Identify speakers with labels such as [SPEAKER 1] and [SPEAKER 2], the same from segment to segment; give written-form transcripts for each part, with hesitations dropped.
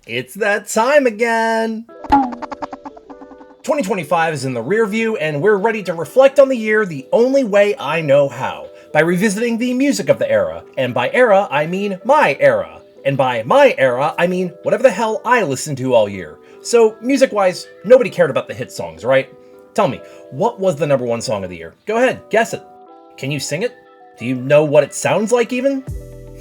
[SPEAKER 1] It's that time again! 2025 is in the rear view, and we're ready to reflect on the year the only way I know how, by revisiting the music of the era. And by era, I mean my era. And by my era, I mean whatever the hell I listened to all year. So, music-wise, nobody cared about the hit songs, right? Tell me, what was the #1 song of the year? Go ahead, guess it. Can you sing it? Do you know what it sounds like even?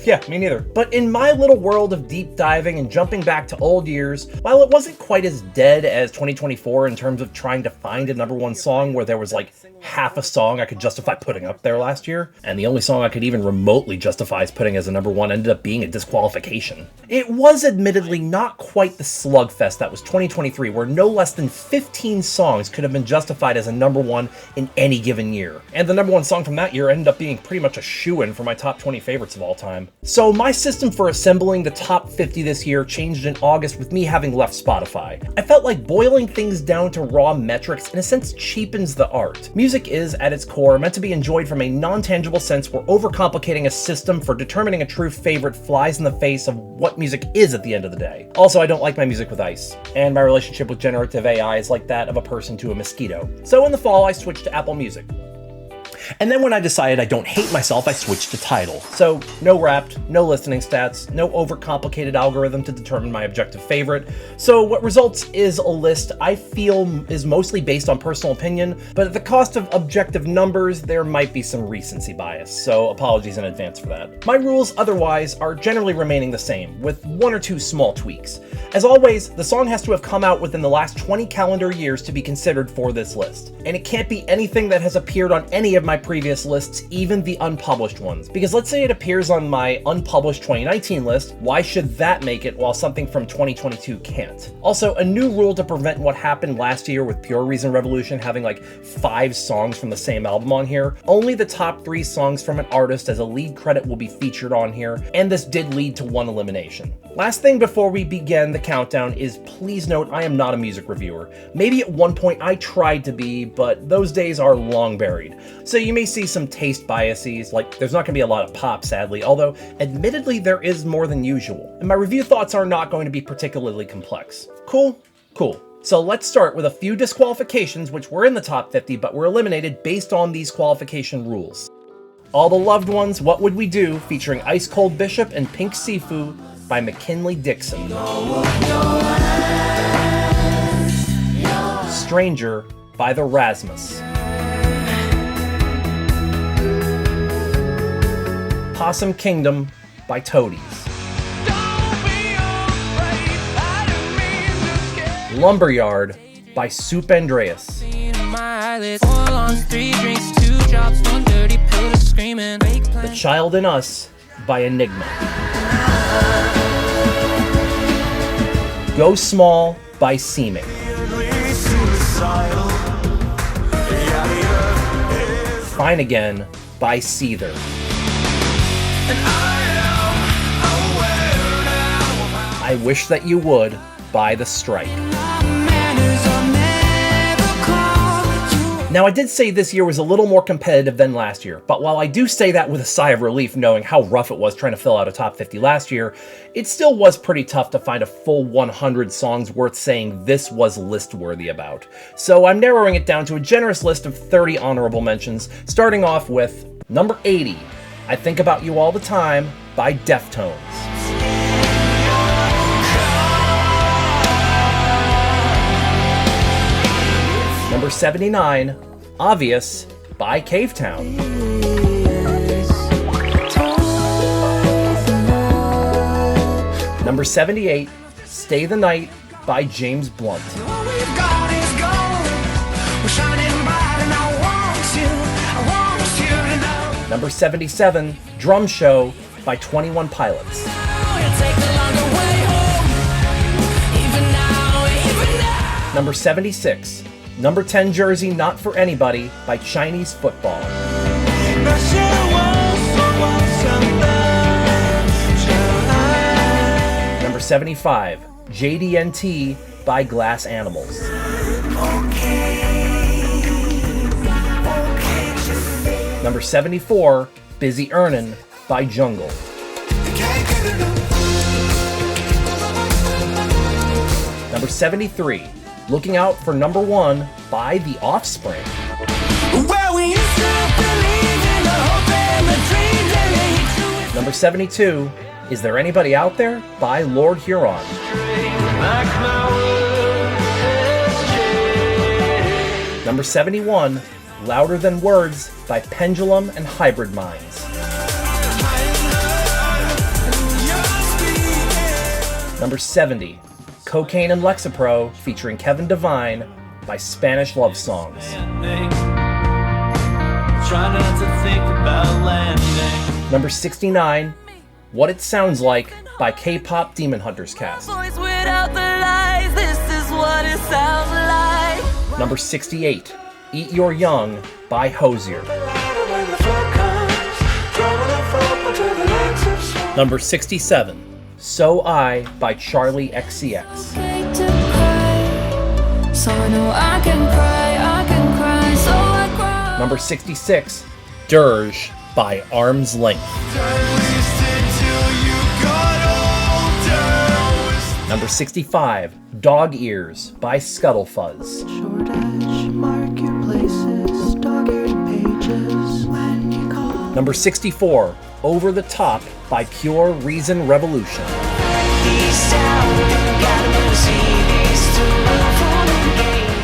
[SPEAKER 1] Yeah, me neither. But in my little world of deep diving and jumping back to old years, while it wasn't quite as dead as 2024 in terms of trying to find a #1 song where there was like half a song I could justify putting up there last year, and the only song I could even remotely justify as putting as a #1 ended up being a disqualification. It was admittedly not quite the slugfest that was 2023, where no less than 15 songs could have been justified as a #1 in any given year. And the #1 song from that year ended up being pretty much a shoo-in for my top 20 favorites of all time. So my system for assembling the top 50 this year changed in August with me having left Spotify. I felt like boiling things down to raw metrics in a sense cheapens the art. Music is, at its core, meant to be enjoyed from a non-tangible sense where overcomplicating a system for determining a true favorite flies in the face of what music is at the end of the day. Also, I don't like my music with ice, and my relationship with generative AI is like that of a person to a mosquito. So in the fall, I switched to Apple Music. And then when I decided I don't hate myself, I switched to Tidal. So no Wrapped, no listening stats, no overcomplicated algorithm to determine my objective favorite. So what results is a list I feel is mostly based on personal opinion, but at the cost of objective numbers, there might be some recency bias, so apologies in advance for that. My rules otherwise are generally remaining the same, with 1 or 2 small tweaks. As always, the song has to have come out within the last 20 calendar years to be considered for this list. And it can't be anything that has appeared on any of my previous lists, even the unpublished ones. Because let's say it appears on my unpublished 2019 list, why should that make it while something from 2022 can't? Also, a new rule to prevent what happened last year with Pure Reason Revolution having like 5 songs from the same album on here. Only the top 3 songs from an artist as a lead credit will be featured on here, and this did lead to 1 elimination. Last thing before we begin the countdown is please note I am not a music reviewer. Maybe at one point I tried to be, but those days are long buried. So you may see some taste biases, like there's not going to be a lot of pop sadly, although admittedly there is more than usual. And my review thoughts are not going to be particularly complex. Cool? Cool. So let's start with a few disqualifications which were in the top 50 but were eliminated based on these qualification rules. All the Loved Ones, What Would We Do, featuring Ice Cold Bishop and Pink Sifu by McKinley Dixon. Stranger by the Rasmus. Possum Kingdom by Toadies. Lumberyard by Soup Andreas. The Child in Us by Enigma. Go Small by Seeming. Fine Again by Seether. I Wish That You Would by The Strike. Now, I did say this year was a little more competitive than last year, but while I do say that with a sigh of relief knowing how rough it was trying to fill out a top 50 last year, it still was pretty tough to find a full 100 songs worth saying this was list-worthy about. So I'm narrowing it down to a generous list of 30 honorable mentions, starting off with number 80, I Think About You All the Time by Deftones. Number 79, Obvious by Cavetown. Number 78, Stay the Night by James Blunt. Number 77, Drum Show by 21 Pilots. Number 76, Number 10 Jersey Not For Anybody by Chinese Football. Number 75, JDNT by Glass Animals. Number 74, Busy Earnin' by Jungle. Number 73, Looking Out for Number 1 by The Offspring. Number 72, Is There Anybody Out There by Lord Huron. Number 71, Louder Than Words by Pendulum and Hybrid Minds. Number 70, Cocaine and Lexapro featuring Kevin Devine by Spanish Love Songs. Number 69, What It Sounds Like by K-Pop Demon Hunters Cast. Number 68, Eat Your Young by Hosier. Number 67, So I by Charlie XCX. Number 66, Dirge by Arm's Length. Number 65, Dog Ears by Scuttlefuzz. Number 64, Over the Top by Pure Reason Revolution.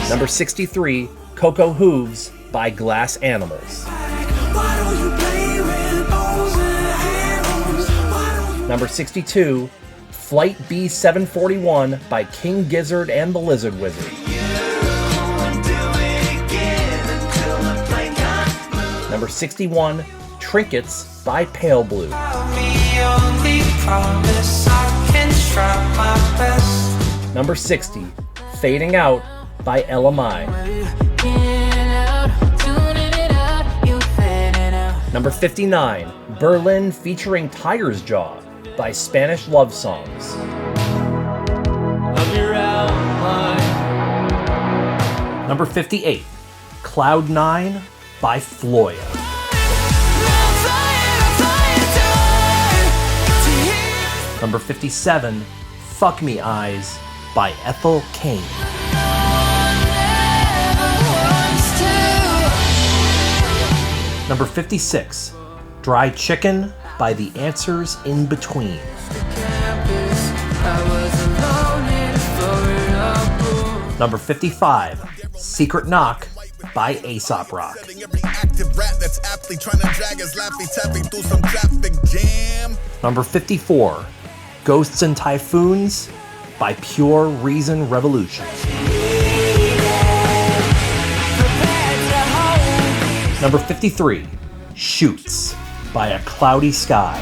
[SPEAKER 1] Number 63, Coco Hooves by Glass Animals. Number 62, Flight B741 by King Gizzard and the Lizard Wizard. Number 61, Trinkets by Pale Blue. Number 60, Fading Out by LMI. Number 59, Berlin featuring Tiger's Jaw by Spanish Love Songs. Number 58, Cloud 9 by Floya. Number 57, Fuck Me Eyes by Ethel Cain. Number 56, Dry Chicken by The Answers in Between. Number 55, Secret Knock by Aesop Rock. Number 54, Ghosts and Typhoons by Pure Reason Revolution. Number 53, Shoots by A Cloudy Sky.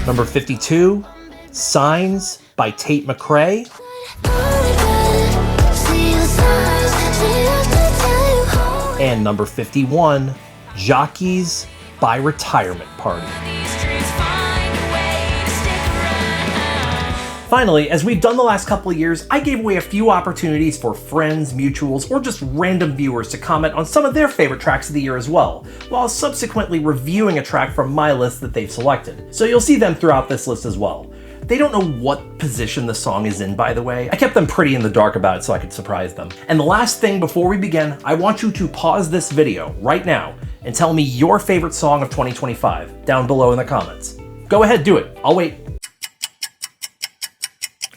[SPEAKER 1] Number 52, Signs by Tate McRae. And number 51, Jockeys by Retirement Party. Finally, as we've done the last couple of years, I gave away a few opportunities for friends, mutuals, or just random viewers to comment on some of their favorite tracks of the year as well, while subsequently reviewing a track from my list that they've selected. So you'll see them throughout this list as well. They don't know what position the song is in, by the way. I kept them pretty in the dark about it so I could surprise them. And the last thing before we begin, I want you to pause this video right now and tell me your favorite song of 2025 down below in the comments. Go ahead, do it. I'll wait.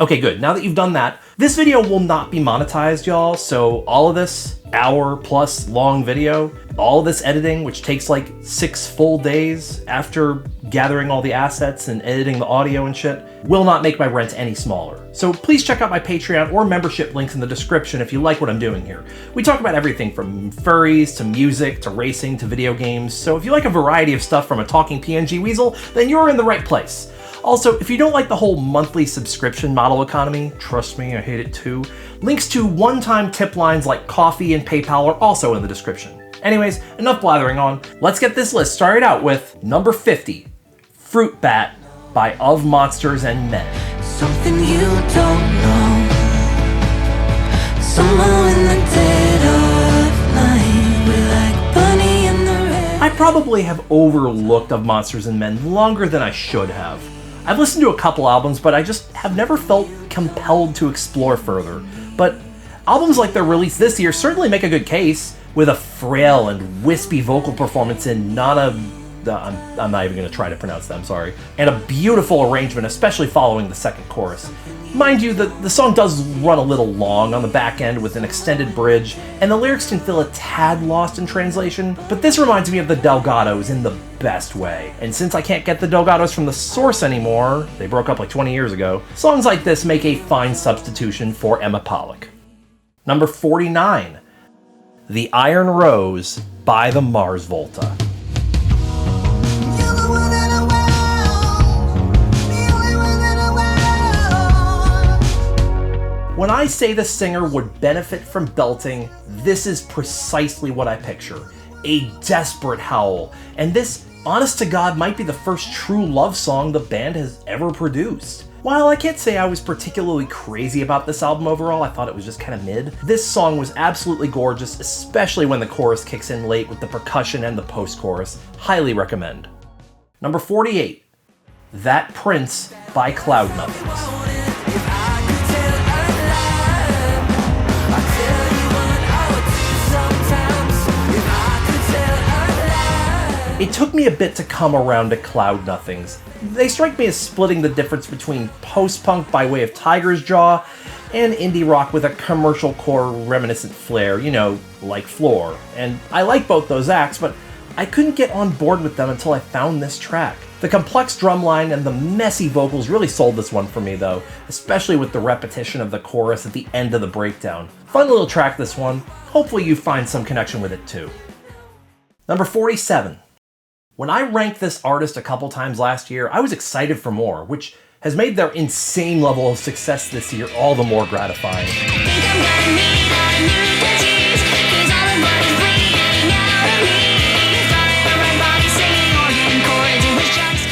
[SPEAKER 1] Okay, good. Now that you've done that, this video will not be monetized, y'all, so all of this hour-plus long video, all this editing, which takes like 6 full days after gathering all the assets and editing the audio and shit, will not make my rent any smaller. So please check out my Patreon or membership links in the description if you like what I'm doing here. We talk about everything from furries, to music, to racing, to video games, so if you like a variety of stuff from a talking PNG weasel, then you're in the right place. Also, if you don't like the whole monthly subscription model economy, trust me, I hate it too, links to one-time tip lines like Coffee and PayPal are also in the description. Anyways, enough blathering on. Let's get this list started out with number 50, Fruit Bat by Of Monsters and Men.
[SPEAKER 2] Something you don't know. Somehow in the dead of night, we're like Bunny and the Red.
[SPEAKER 1] I probably have overlooked Of Monsters and Men longer than I should have. I've listened to a couple albums, but I just have never felt compelled to explore further. But albums like their release this year certainly make a good case, with a frail and wispy vocal performance in Nana... I'm not even going to try to pronounce that, I'm sorry. And a beautiful arrangement, especially following the second chorus. Mind you, the song does run a little long on the back end with an extended bridge, and the lyrics can feel a tad lost in translation, but this reminds me of the Delgados in the best way. And since I can't get the Delgados from the source anymore, they broke up like 20 years ago, songs like this make a fine substitution for Emma Pollock. Number 49, The Iron Rose by the Mars Volta. When I say the singer would benefit from belting, this is precisely what I picture. A desperate howl. And this, honest to God, might be the first true love song the band has ever produced. While I can't say I was particularly crazy about this album overall, I thought it was just kind of mid, this song was absolutely gorgeous, especially when the chorus kicks in late with the percussion and the post-chorus. Highly recommend. Number 48, That Prince by Cloud Nothings. It took me a bit to come around to Cloud Nothings. They strike me as splitting the difference between post-punk by way of Tiger's Jaw and indie rock with a commercial core reminiscent flair, you know, like Floor. And I like both those acts, but I couldn't get on board with them until I found this track. The complex drumline and the messy vocals really sold this one for me though, especially with the repetition of the chorus at the end of the breakdown. Fun little track this one, hopefully you find some connection with it too. Number 47. When I ranked this artist a couple times last year, I was excited for more, which has made their insane level of success this year all the more gratifying.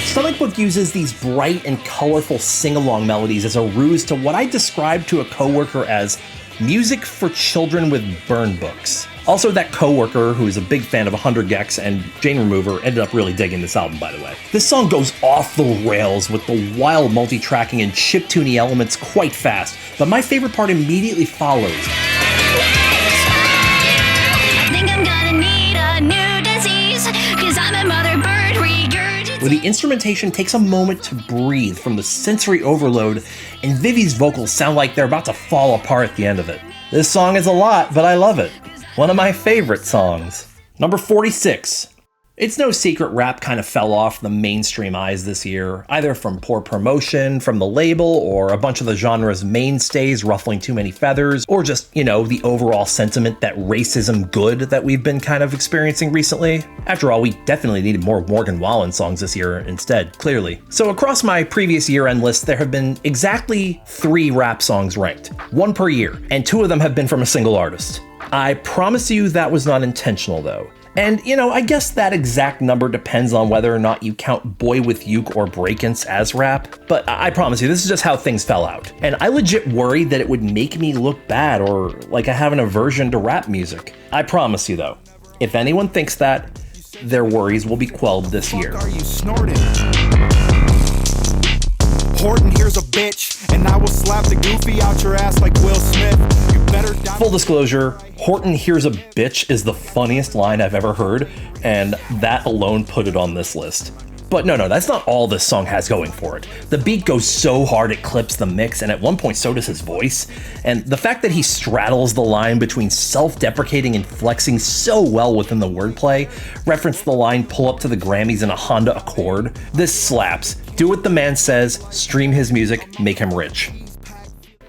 [SPEAKER 1] Stomach Book uses these bright and colorful sing-along melodies as a ruse to what I described to a coworker as music for children with burn books. Also, that coworker, who is a big fan of 100 Gex and Jane Remover, ended up really digging this album, by the way. This song goes off the rails with the wild multi-tracking and chiptune elements quite fast, but my favorite part immediately follows. Where the instrumentation takes a moment to breathe from the sensory overload, and Vivi's vocals sound like they're about to fall apart at the end of it. This song is a lot, but I love it. One of my favorite songs. Number 46. It's no secret rap kind of fell off the mainstream eyes this year, either from poor promotion from the label, or a bunch of the genre's mainstays ruffling too many feathers, or just, you know, the overall sentiment that racism good that we've been kind of experiencing recently. After all, we definitely needed more Morgan Wallen songs this year instead, clearly. So across my previous year-end list, there have been exactly 3 rap songs ranked, 1 per year, and 2 of them have been from a single artist. I promise you that was not intentional though. And, you know, I guess that exact number depends on whether or not you count Boy with Uke or Breakins as rap, but I promise you, this is just how things fell out. And I legit worried that it would make me look bad or like I have an aversion to rap music. I promise you though, if anyone thinks that, their worries will be quelled this year.
[SPEAKER 3] Are you snorting? Horton, here's a bitch, and I will slap the goofy out your ass like Will Smith. You better die.
[SPEAKER 1] Full disclosure, Horton here's a bitch is the funniest line I've ever heard, and that alone put it on this list. But no, that's not all this song has going for it. The beat goes so hard it clips the mix, and at one point so does his voice. And the fact that he straddles the line between self-deprecating and flexing so well within the wordplay, reference the line pull up to the Grammys in a Honda Accord. This slaps. Do what the man says, stream his music, make him rich.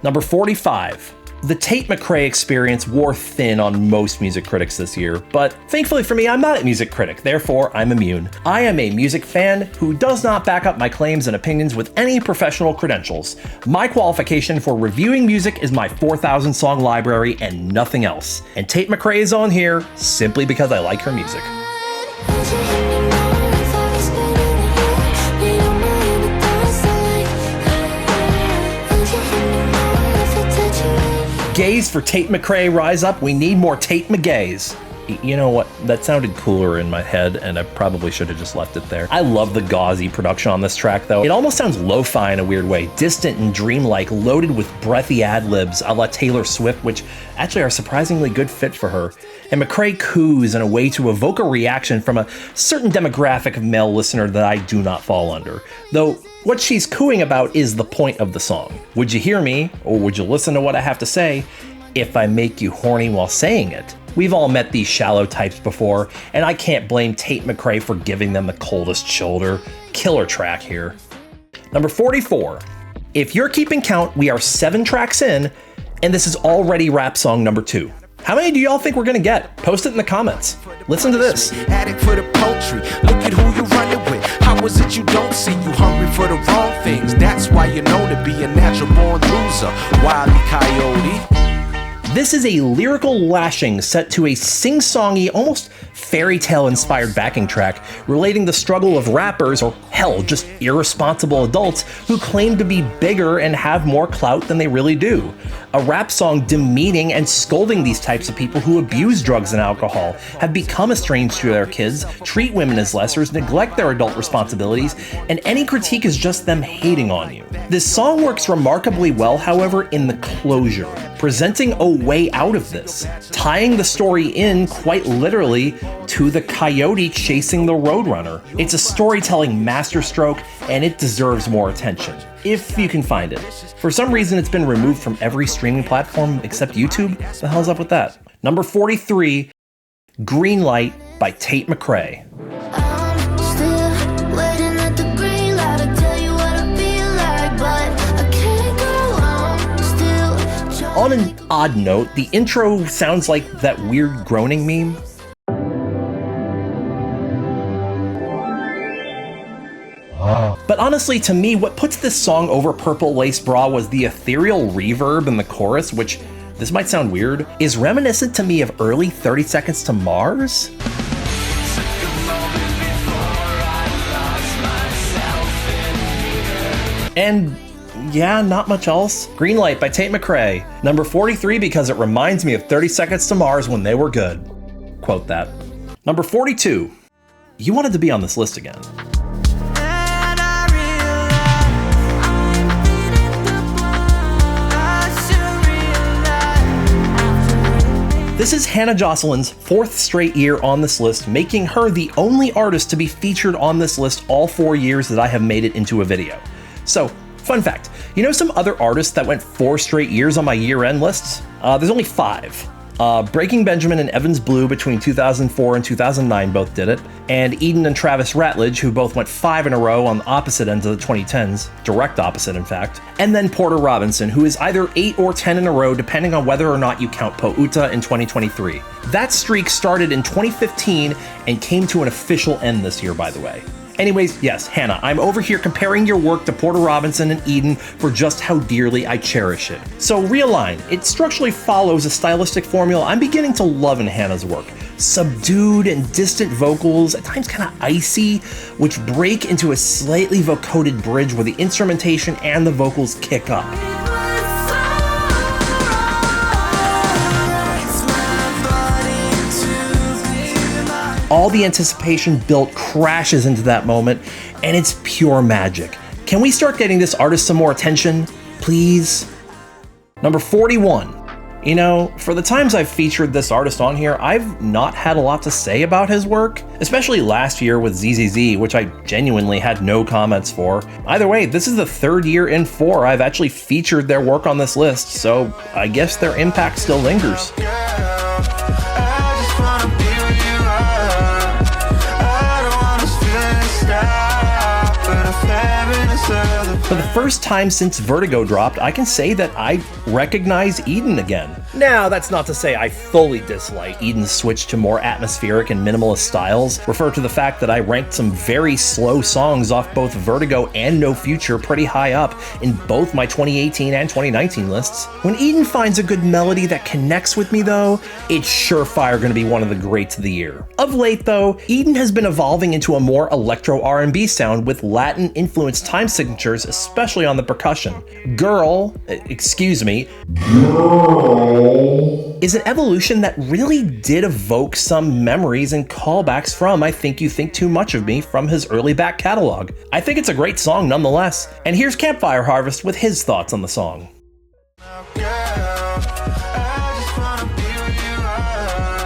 [SPEAKER 1] Number 45. The Tate McRae experience wore thin on most music critics this year, but thankfully for me, I'm not a music critic, therefore I'm immune. I am a music fan who does not back up my claims and opinions with any professional credentials. My qualification for reviewing music is my 4,000 song library and nothing else. And Tate McRae is on here simply because I like her music. Gays for Tate McRae, rise up. We need more Tate McGays. You know what? That sounded cooler in my head, and I probably should have just left it there. I love the gauzy production on this track, though. It almost sounds lo-fi in a weird way, distant and dreamlike, loaded with breathy ad-libs a la Taylor Swift, which actually are a surprisingly good fit for her. And McCrae coos in a way to evoke a reaction from a certain demographic of male listener that I do not fall under. Though, what she's cooing about is the point of the song. Would you hear me, or would you listen to what I have to say, if I make you horny while saying it? We've all met these shallow types before, and I can't blame Tate McRae for giving them the coldest shoulder. Killer track here. Number 44. If you're keeping count, we are 7 tracks in, and this is already rap song number 2. How many do y'all think we're gonna get? Post it in the comments. Listen to this.
[SPEAKER 4] Addict for the poultry. Look at who you running with. How is it you don't see? You hungry for the wrong things. That's why you're known to be a natural born loser. Wily coyote.
[SPEAKER 1] This is a lyrical lashing set to a sing-songy, almost fairy tale inspired backing track relating the struggle of rappers, or hell, just irresponsible adults who claim to be bigger and have more clout than they really do. A rap song demeaning and scolding these types of people who abuse drugs and alcohol, have become estranged to their kids, treat women as lessers, neglect their adult responsibilities, and any critique is just them hating on you. This song works remarkably well, however, in the closure, presenting a way out of this, tying the story in quite literally to the coyote chasing the roadrunner. It's a storytelling masterstroke, and it deserves more attention, if you can find it. For some reason, it's been removed from every streaming platform except YouTube. The hell's up with that? Number 43, Green Light by Tate McRae. On an odd note, the intro sounds like that weird groaning meme. But honestly, to me, what puts this song over Purple Lace Bra was the ethereal reverb in the chorus, which, this might sound weird, is reminiscent to me of early 30 Seconds to Mars. And yeah, not much else. Green Light by Tate McRae. Number 43 because it reminds me of 30 Seconds to Mars when they were good. Quote that. Number 42. You wanted to be on this list again. This is Hannah Jocelyn's 4th straight year on this list, making her the only artist to be featured on this list all 4 years that I have made it into a video. So, fun fact, you know some other artists that went 4 straight years on my year-end lists? There's only 5. Breaking Benjamin and Evans Blue between 2004 and 2009 both did it, and Eden and Travis Ratledge, who both went 5 in a row on the opposite ends of the 2010s, direct opposite in fact, and then Porter Robinson, who is either 8 or 10 in a row depending on whether or not you count Pouta in 2023. That streak started in 2015 and came to an official end this year, by the way. Anyways, yes, Hannah, I'm over here comparing your work to Porter Robinson and Eden for just how dearly I cherish it. So Realign, it structurally follows a stylistic formula I'm beginning to love in Hannah's work. Subdued and distant vocals, at times kind of icy, which break into a slightly vocoded bridge where the instrumentation and the vocals kick up. All the anticipation built crashes into that moment, and it's pure magic. Can we start getting this artist some more attention, please? Number 41. You know, for the times I've featured this artist on here, I've not had a lot to say about his work, especially last year with ZZZ, which I genuinely had no comments for. Either way, this is the 3rd year in 4 I've actually featured their work on this list, so I guess their impact still lingers. For the first time since Vertigo dropped, I can say that I recognize Eden again. Now, that's not to say I fully dislike Eden's switch to more atmospheric and minimalist styles. Refer to the fact that I ranked some very slow songs off both Vertigo and No Future pretty high up in both my 2018 and 2019 lists. When Eden finds a good melody that connects with me though, it's surefire gonna be one of the greats of the year. Of late though, Eden has been evolving into a more electro R&B sound with Latin-influenced time signatures, especially on the percussion. Girl, excuse me, is an evolution that really did evoke some memories and callbacks from I Think You Think Too Much of Me from his early back catalog. I think it's a great song nonetheless. And here's Campfire Harvest with his thoughts on the song.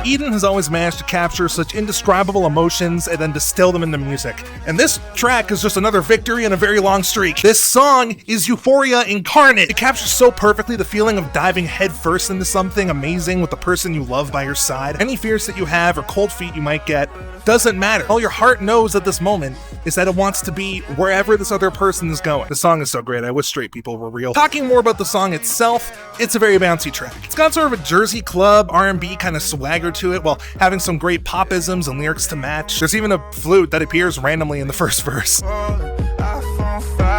[SPEAKER 5] Eden has always managed to capture such indescribable emotions and then distill them into music. And this track is just another victory in a very long streak. This song is euphoria incarnate. It captures so perfectly the feeling of diving headfirst into something amazing with the person you love by your side. Any fears that you have or cold feet you might get doesn't matter. All your heart knows at this moment is that it wants to be wherever this other person is going. The song is so great, I wish straight people were real. Talking more about the song itself, it's a very bouncy track. It's got sort of a Jersey club, R&B kind of swagger to it, while having some great popisms and lyrics to match. There's even a flute that appears randomly in the first verse.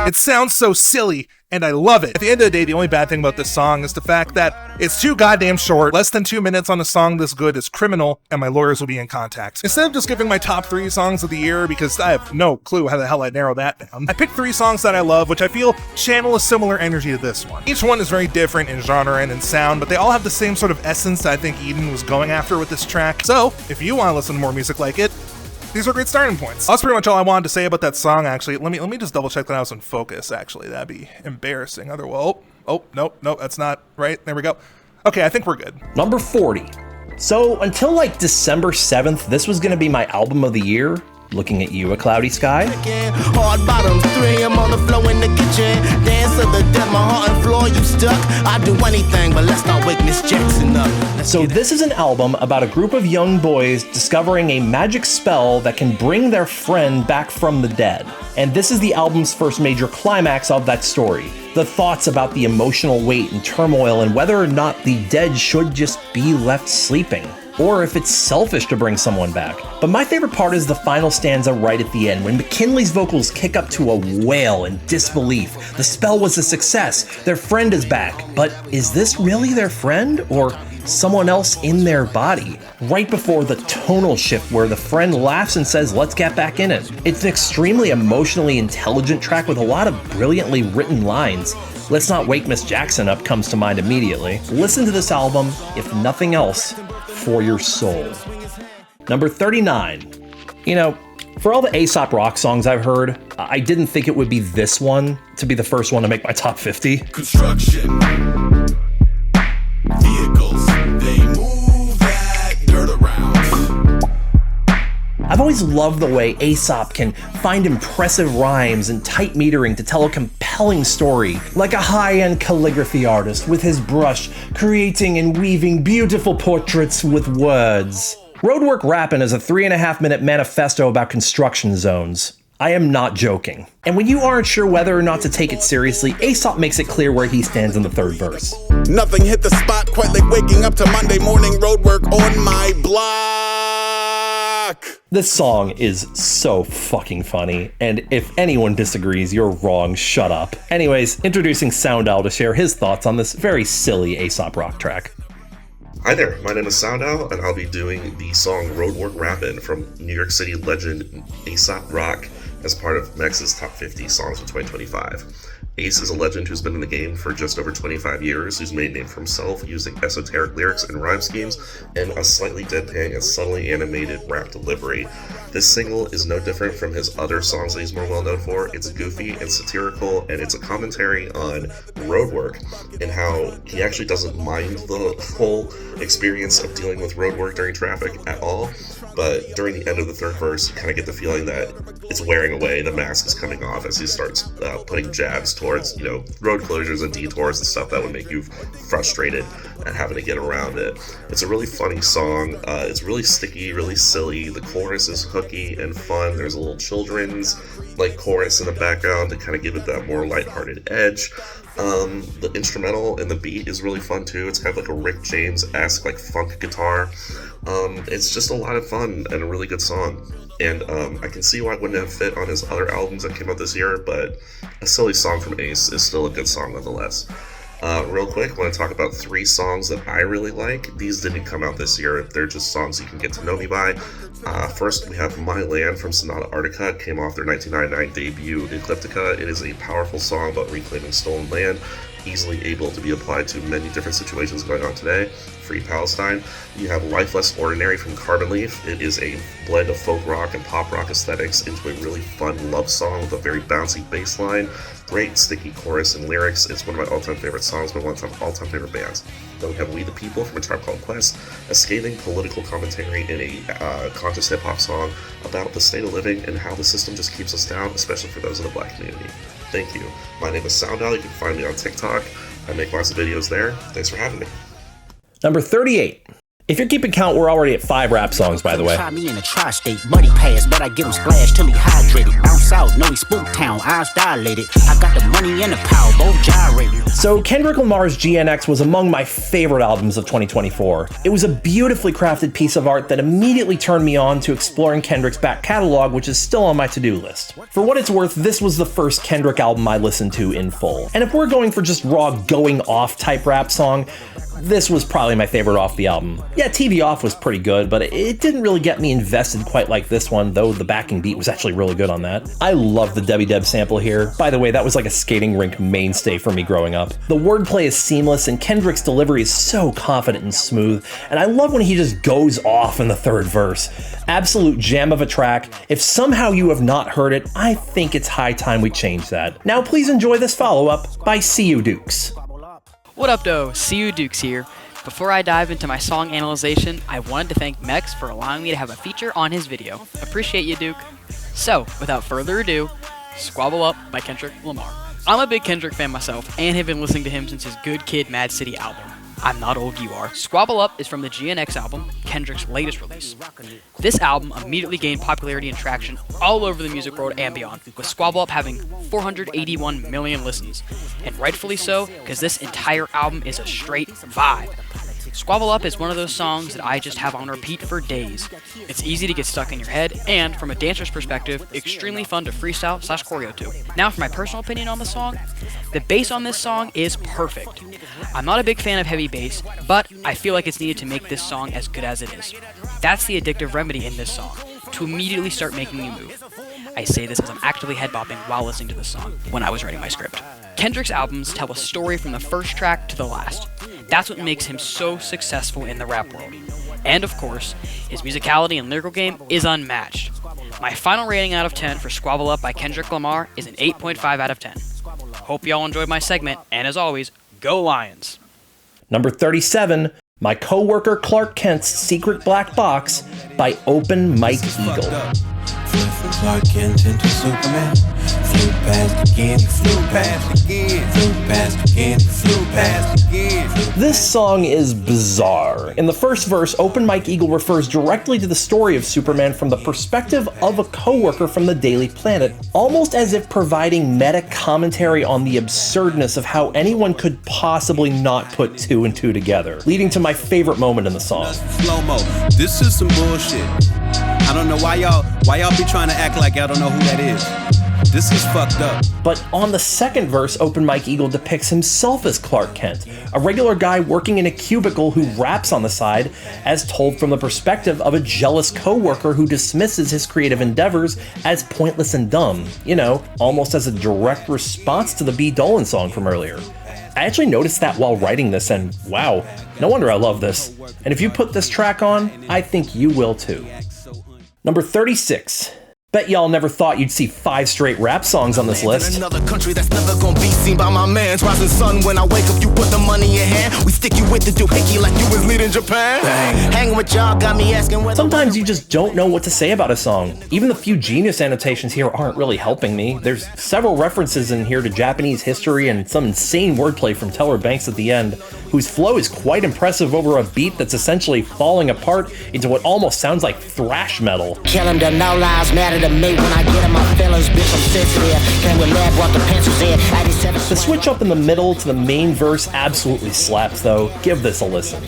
[SPEAKER 5] It sounds so silly, and I love it. At the end of the day, the only bad thing about this song is the fact that it's too goddamn short. Less than 2 minutes on a song this good is criminal, and my lawyers will be in contact. Instead of just giving my top 3 songs of the year, because I have no clue how the hell I'd narrow that down, I picked 3 songs that I love, which I feel channel a similar energy to this one. Each one is very different in genre and in sound, but they all have the same sort of essence that I think Eden was going after with this track. So, if you want to listen to more music like it, these are great starting points. That's pretty much all I wanted to say about that song, actually. Let me just double check that I was in focus, actually. That'd be embarrassing. Otherwise, no, that's not right. There we go. Okay, I think we're good.
[SPEAKER 1] Number 40. So until like December 7th, this was gonna be my album of the year. Looking at you, A Cloudy Sky.
[SPEAKER 6] Hard bottoms, 3 a.m. on the floor in the kitchen. Dance to the death, my heart and floor, you stuck. I'd do anything, but let's not wake Miss Jackson up.
[SPEAKER 1] So this is an album about a group of young boys discovering a magic spell that can bring their friend back from the dead. And this is the album's first major climax of that story. The thoughts about the emotional weight and turmoil and whether or not the dead should just be left sleeping, or if it's selfish to bring someone back. But my favorite part is the final stanza right at the end, when McKinley's vocals kick up to a wail in disbelief. The spell was a success, their friend is back, but is this really their friend, or someone else in their body? Right before the tonal shift where the friend laughs and says, let's get back in it. It's an extremely emotionally intelligent track with a lot of brilliantly written lines. Let's Not Wake Miss Jackson Up comes to mind immediately. Listen to this album, if nothing else, for your soul. Number 39. You know, for all the Aesop Rock songs I've heard, I didn't think it would be this one to be the first one to make my top 50.
[SPEAKER 4] Construction. Vehicles, they move that dirt around.
[SPEAKER 1] I've always loved the way Aesop can find impressive rhymes and tight metering to tell a compelling story, like a high-end calligraphy artist with his brush, creating and weaving beautiful portraits with words. Roadwork Rappin' is a 3.5-minute manifesto about construction zones. I am not joking. And when you aren't sure whether or not to take it seriously, Aesop makes it clear where he stands in the third verse.
[SPEAKER 7] Nothing hit the spot quite like waking up to Monday morning roadwork on my block.
[SPEAKER 1] This song is so fucking funny, and if anyone disagrees, you're wrong, shut up. Anyways, introducing Sound Owl to share his thoughts on this very silly Aesop Rock track.
[SPEAKER 8] Hi there, my name is Sound Owl, and I'll be doing the song Roadwork Rappin' from New York City legend Aesop Rock as part of Mex's Top 50 Songs of 2025. Ace is a legend who's been in the game for just over 25 years, who's made a name for himself using esoteric lyrics and rhyme schemes, and a slightly deadpan and subtly animated rap delivery. This single is no different from his other songs that he's more well known for. It's goofy and satirical, and it's a commentary on road work and how he actually doesn't mind the whole experience of dealing with road work during traffic at all. But during the end of the third verse, you kind of get the feeling that it's wearing away, the mask is coming off as he starts putting jabs towards, road closures and detours and stuff that would make you frustrated at having to get around it. It's a really funny song. It's really sticky, really silly. The chorus is hooky and fun. There's a little children's chorus in the background to kind of give it that more lighthearted edge. The instrumental and the beat is really fun too. It's kind of like a Rick James-esque funk guitar. It's just a lot of fun and a really good song. And I can see why it wouldn't have fit on his other albums that came out this year, but a silly song from Ace is still a good song nonetheless. Real quick, I want to talk about 3 songs that I really like. These didn't come out this year. They're just songs you can get to know me by. First, we have My Land from Sonata Arctica. It came off their 1999 debut, Eclectica. It is a powerful song about reclaiming stolen land, easily able to be applied to many different situations going on today. Free Palestine. You have Lifeless Ordinary from Carbon Leaf. It is a blend of folk rock and pop rock aesthetics into a really fun love song with a very bouncy bass line, great sticky chorus and lyrics. It's one of my all-time favorite songs, one of my all-time favorite bands. Then we have We the People from A Tribe Called Quest, a scathing political commentary in a conscious hip-hop song about the state of living and how the system just keeps us down, especially for those in the Black community. Thank you. My name is SoundOwl. You can find me on TikTok. I make lots of videos there. Thanks for having me.
[SPEAKER 1] Number 38. If you're keeping count, we're already at 5 rap songs, by the way.
[SPEAKER 9] Try me in a tri-state, muddy pass, but I get him splashed till he hydrated. Bounce out, know he spook town, eyes dilated. I got the money and the power, both gyrated.
[SPEAKER 1] So Kendrick Lamar's GNX was among my favorite albums of 2024. It was a beautifully crafted piece of art that immediately turned me on to exploring Kendrick's back catalog, which is still on my to-do list. For what it's worth, this was the first Kendrick album I listened to in full. And if we're going for just raw going off type rap song, this was probably my favorite off the album. Yeah, TV Off was pretty good, but it didn't really get me invested quite like this one, though the backing beat was actually really good on that. I love the Debbie Deb sample here. By the way, that was like a skating rink mainstay for me growing up. The wordplay is seamless, and Kendrick's delivery is so confident and smooth, and I love when he just goes off in the third verse. Absolute gem of a track. If somehow you have not heard it, I think it's high time we change that. Now please enjoy this follow-up by See You Dukes.
[SPEAKER 10] What up, though? See You Dukes here. Before I dive into my song analyzation, I wanted to thank Mex for allowing me to have a feature on his video. Appreciate you, Duke. So, without further ado, Squabble Up by Kendrick Lamar. I'm a big Kendrick fan myself, and have been listening to him since his Good Kid, Mad City album. I'm Not Old, You Are. Squabble Up is from the GNX album, Kendrick's latest release. This album immediately gained popularity and traction all over the music world and beyond, with Squabble Up having 481 million listens. And rightfully so, because this entire album is a straight vibe. Squabble Up is one of those songs that I just have on repeat for days. It's easy to get stuck in your head, and from a dancer's perspective, extremely fun to freestyle/choreo to. Now for my personal opinion on the song, the bass on this song is perfect. I'm not a big fan of heavy bass, but I feel like it's needed to make this song as good as it is. That's the addictive remedy in this song, to immediately start making you move. I say this as I'm actively head bopping while listening to this song when I was writing my script. Kendrick's albums tell a story from the first track to the last. That's what makes him so successful in the rap world. And of course, his musicality and lyrical game is unmatched. My final rating out of 10 for Squabble Up by Kendrick Lamar is an 8.5 out of 10. Hope y'all enjoyed my segment, and as always, go Lions!
[SPEAKER 1] Number 37, My Coworker Clark Kent's Secret Black Box by Open Mike Eagle.
[SPEAKER 2] From Clark Kent into Superman. Flew past again, flew past again, flew past again, flew past again.
[SPEAKER 1] This song is bizarre. In the first verse, Open Mike Eagle refers directly to the story of Superman from the perspective of a coworker from the Daily Planet, almost as if providing meta commentary on the absurdness of how anyone could possibly not put 2 and 2 together, leading to my favorite moment in the song.
[SPEAKER 11] Slow-mo. This is some bullshit. I don't know why y'all be trying to act like y'all don't know who that is. This is fucked up.
[SPEAKER 1] But on the second verse, Open Mike Eagle depicts himself as Clark Kent, a regular guy working in a cubicle who raps on the side, as told from the perspective of a jealous coworker who dismisses his creative endeavors as pointless and dumb. You know, almost as a direct response to the B. Dolan song from earlier. I actually noticed that while writing this, and wow, no wonder I love this. And if you put this track on, I think you will too. Number 36. Bet y'all never thought you'd see 5 straight rap songs on this list.
[SPEAKER 6] Another country that's never gonna be seen by my man's rising sun. When I wake up, you put the money in your hand. We stick you with the doohickey like you was leading Japan. Bang. Hanging with y'all got me asking whether.
[SPEAKER 1] Sometimes you just don't know what to say about a song. Even the few genius annotations here aren't really helping me. There's several references in here to Japanese history and some insane wordplay from Teller Banks at the end, whose flow is quite impressive over a beat that's essentially falling apart into what almost sounds like thrash metal.
[SPEAKER 9] Kill him, the no lies matter to me when I get in my feelings, bitch, I'm sensitive. Came with lab, brought the pencils in.
[SPEAKER 1] The switch up in the middle to the main verse absolutely slaps though. Give this a listen.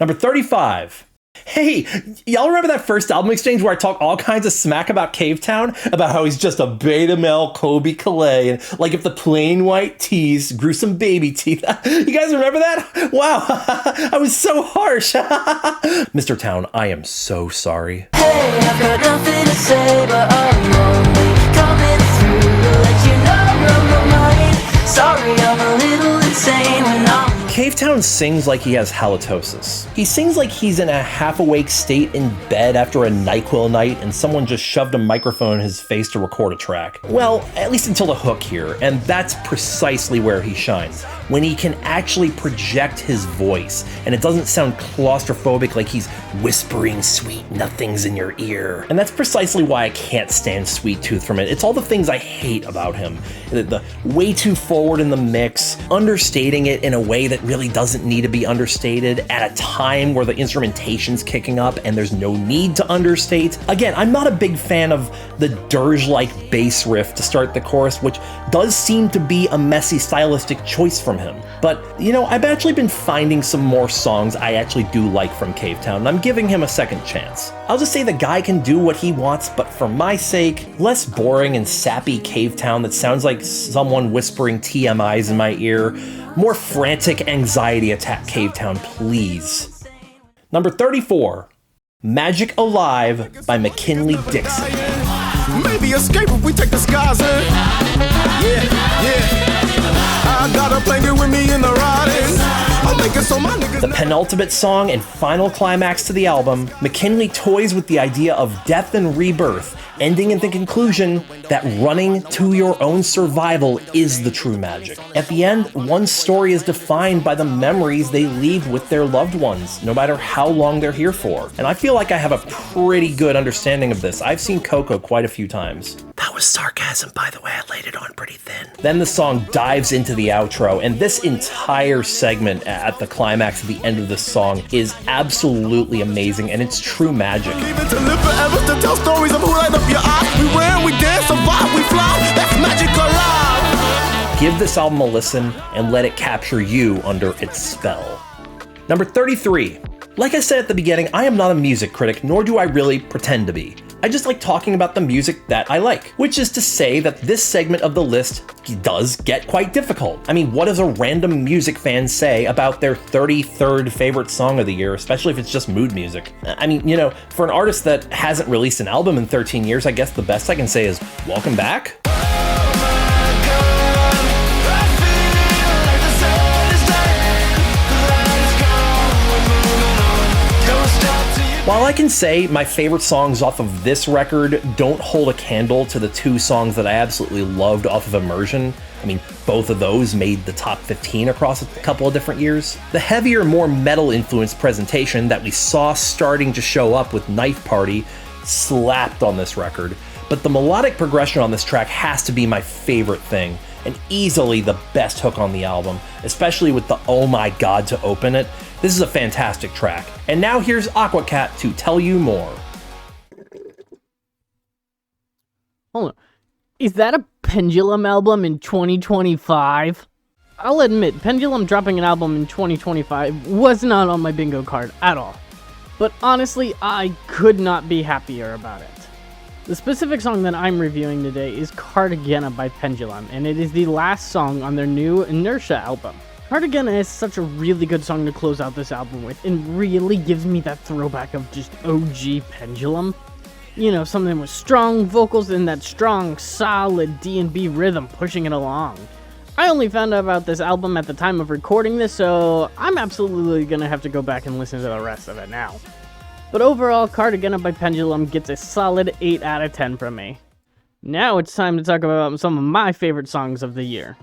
[SPEAKER 1] Number 35. Hey, y'all remember that first album exchange where I talk all kinds of smack about Cavetown? About how he's just a beta male Kobe Calais, and like if the plain white tees grew some baby teeth. You guys remember that? Wow, I was so harsh. Mr. Town, I am so sorry.
[SPEAKER 12] Hey, I've got nothing to say, but I'm only coming through to let you know I'm mine. Sorry, I'm a little insane when I'm...
[SPEAKER 1] Cavetown sings like he has halitosis. He sings like he's in a half-awake state in bed after a NyQuil night and someone just shoved a microphone in his face to record a track. Well, at least until the hook here, and that's precisely where he shines. When he can actually project his voice, and it doesn't sound claustrophobic like he's whispering sweet nothings in your ear. And that's precisely why I can't stand Sweet Tooth from it. It's all the things I hate about him. The way too forward in the mix, understating it in a way that really doesn't need to be understated at a time where the instrumentation's kicking up and there's no need to understate. Again, I'm not a big fan of the dirge-like bass riff to start the chorus, which does seem to be a messy stylistic choice from him. But, you know, I've actually been finding some more songs I actually do like from Cavetown, and I'm giving him a second chance. I'll just say the guy can do what he wants, but for my sake, less boring and sappy Cavetown that sounds like someone whispering TMIs in my ear. More frantic anxiety attack Cavetown, please. Number 34, Magic Alive by McKinley Dixon.
[SPEAKER 6] Maybe escape if we take the skies in. Yeah. I got a blanket with me in the riding. I'll make it so my niggas.
[SPEAKER 1] The penultimate song and final climax to the album, McKinley toys with the idea of death and rebirth, ending in the conclusion that running to your own survival is the true magic. At the end, one's story is defined by the memories they leave with their loved ones, no matter how long they're here for. And I feel like I have a pretty good understanding of this. I've seen Coco quite a few times. That was sarcasm, by the way. I laid it on pretty thin. Then the song dives into the outro, and this entire segment at the climax at the end of the song is absolutely amazing, and it's true magic.
[SPEAKER 6] Leave it to live forever to tell stories of who light up your eyes. We wear, we dance, survive, we fly. That's Magic Alive.
[SPEAKER 1] Give this album a listen and let it capture you under its spell. Number 33. Like I said at the beginning, I am not a music critic, nor do I really pretend to be. I just like talking about the music that I like, which is to say that this segment of the list does get quite difficult. I mean, what does a random music fan say about their 33rd favorite song of the year, especially if it's just mood music? I mean, you know, for an artist that hasn't released an album in 13 years, I guess the best I can say is, welcome back. While I can say my favorite songs off of this record don't hold a candle to the two songs that I absolutely loved off of Immersion, I mean, both of those made the top 15 across a couple of different years, the heavier, more metal-influenced presentation that we saw starting to show up with Knife Party slapped on this record, but the melodic progression on this track has to be my favorite thing, and easily the best hook on the album, especially with the oh my god to open it. This is a fantastic track. And now here's Aquacat to tell you more.
[SPEAKER 13] Hold on. Is that a Pendulum album in 2025? I'll admit, Pendulum dropping an album in 2025 was not on my bingo card at all. But honestly, I could not be happier about it. The specific song that I'm reviewing today is Cartagena by Pendulum, and it is the last song on their new Inertia album. Cartagena is such a really good song to close out this album with, and really gives me that throwback of just OG Pendulum. You know, something with strong vocals and that strong, solid D&B rhythm pushing it along. I only found out about this album at the time of recording this, so I'm absolutely gonna have to go back and listen to the rest of it now. But overall, Cartagena by Pendulum gets a solid 8 out of 10 from me. Now it's time to talk about some of my favorite songs of the year.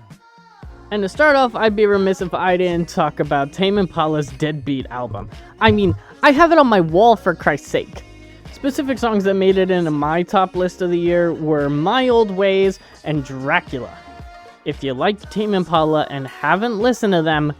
[SPEAKER 13] And to start off, I'd be remiss if I didn't talk about Tame Impala's Deadbeat album. I mean, I have it on my wall for Christ's sake. Specific songs that made it into my top list of the year were My Old Ways and Dracula. If you liked Tame Impala and haven't listened to them,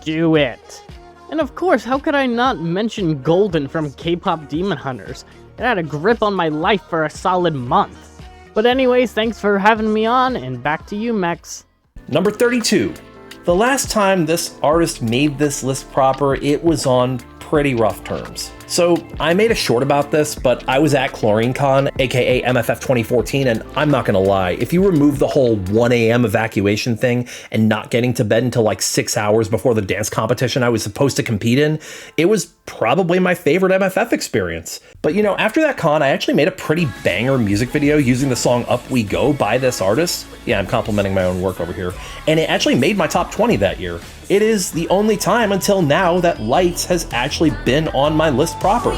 [SPEAKER 13] do it. And of course, how could I not mention Golden from K-Pop Demon Hunters? It had a grip on my life for a solid month. But anyways, thanks for having me on, and back to you, Mex.
[SPEAKER 1] Number 32. The last time this artist made this list proper, it was on pretty rough terms. So I made a short about this, but I was at COLLEEN'Con, aka MFF 2014, and I'm not gonna lie, if you remove the whole 1 a.m. evacuation thing and not getting to bed until like 6 hours before the dance competition I was supposed to compete in, it was probably my favorite MFF experience. But you know, after that con, I actually made a pretty banger music video using the song Up We Go by this artist. Yeah, I'm complimenting my own work over here. And it actually made my top 20 that year. It is the only time until now that Lights has actually been on my list proper.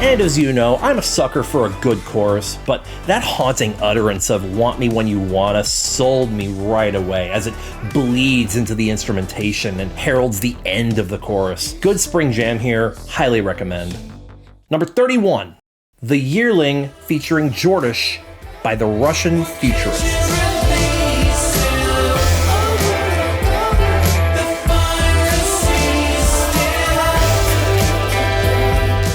[SPEAKER 1] And as you know, I'm a sucker for a good chorus, but that haunting utterance of "want me when you wanna" sold me right away as it bleeds into the instrumentation and heralds the end of the chorus. Good spring jam here, highly recommend. Number 31, The Yearling featuring Jordish by the Russian Futurists.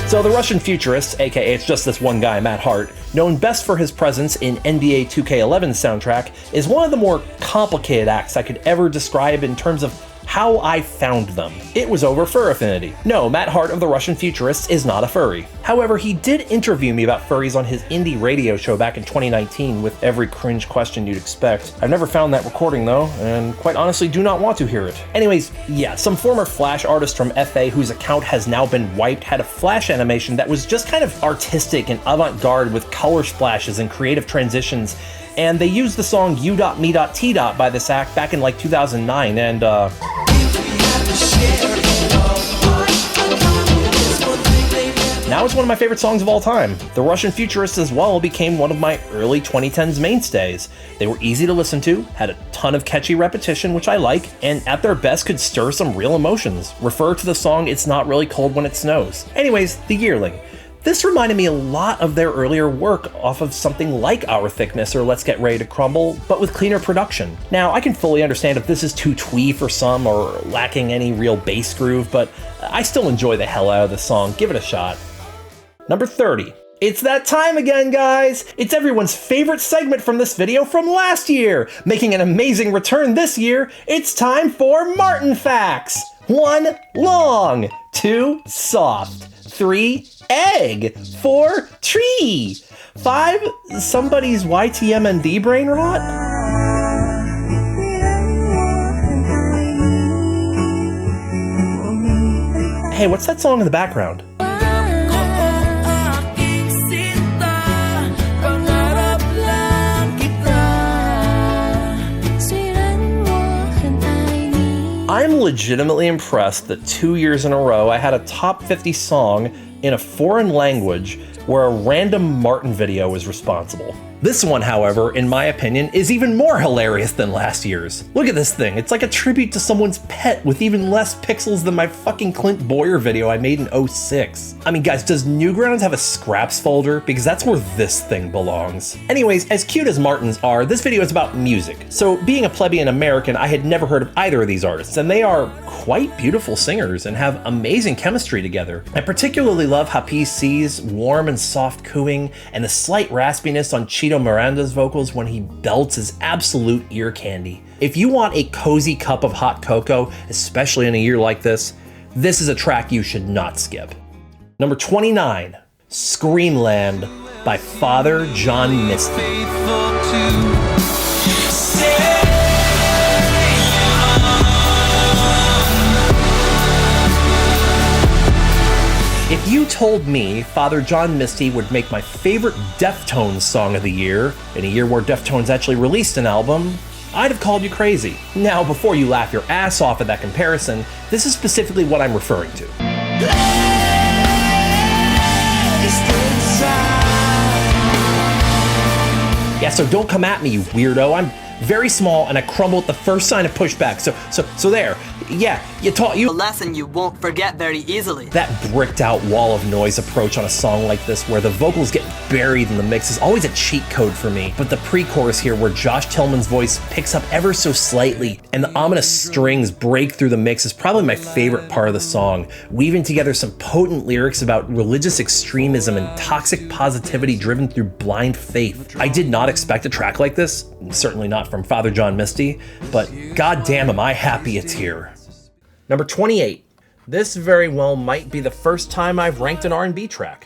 [SPEAKER 1] So the Russian Futurists, aka it's just this one guy, Matt Hart, known best for his presence in NBA 2K11's soundtrack, is one of the more complicated acts I could ever describe in terms of how I found them. It was over fur affinity. No, Matt Hart of the Russian Futurists is not a furry. However, he did interview me about furries on his indie radio show back in 2019 with every cringe question you'd expect. I've never found that recording though, and quite honestly do not want to hear it. Anyways, yeah, some former Flash artist from FA whose account has now been wiped had a Flash animation that was just kind of artistic and avant-garde with color splashes and creative transitions, and they used the song U.Me.T. by this act back in like 2009, and now it's one of my favorite songs of all time. The Russian Futurists as well became one of my early 2010s mainstays. They were easy to listen to, had a ton of catchy repetition, which I like, and at their best could stir some real emotions. Refer to the song It's Not Really Cold When It Snows. Anyways, The Yearling. This reminded me a lot of their earlier work off of something like Our Thickness or Let's Get Ready to Crumble, but with cleaner production. Now, I can fully understand if this is too twee for some or lacking any real bass groove, but I still enjoy the hell out of this song. Give it a shot. Number 30. It's that time again, guys! It's everyone's favorite segment from this video from last year! Making an amazing return this year, it's time for Martin Facts! 1. Long. 2. Soft. 3. Egg. 4. Tree. 5. Somebody's YTMND brain rot? Hey, what's that song in the background? I'm legitimately impressed that 2 years in a row I had a top 50 song in a foreign language where a random Martin video was responsible. This one, however, in my opinion, is even more hilarious than last year's. Look at this thing, it's like a tribute to someone's pet with even less pixels than my fucking Clint Boyer video I made in 06. I mean guys, does Newgrounds have a scraps folder? Because that's where this thing belongs. Anyways, as cute as Martins are, this video is about music. So being a plebeian American, I had never heard of either of these artists, and they are quite beautiful singers and have amazing chemistry together. I particularly love Happy C's warm and soft cooing, and the slight raspiness on Cheeto Miranda's vocals when he belts is absolute ear candy. If you want a cozy cup of hot cocoa, especially in a year like this is a track you should not skip. Number 29, Screamland by Father John Misty. If you told me Father John Misty would make my favorite Deftones song of the year, in a year where Deftones actually released an album, I'd have called you crazy. Now, before you laugh your ass off at that comparison, this is specifically what I'm referring to. Yeah, so don't come at me, you weirdo. I'm very small and I crumble at the first sign of pushback. So there. Yeah, you taught you
[SPEAKER 14] a lesson you won't forget very easily.
[SPEAKER 1] That bricked out wall of noise approach on a song like this where the vocals get buried in the mix is always a cheat code for me. But the pre-chorus here where Josh Tillman's voice picks up ever so slightly and the ominous strings break through the mix is probably my favorite part of the song, weaving together some potent lyrics about religious extremism and toxic positivity driven through blind faith. I did not expect a track like this, certainly not from Father John Misty, but goddamn am I happy it's here.
[SPEAKER 15] Number 28. This very well might be the first time I've ranked an R&B track.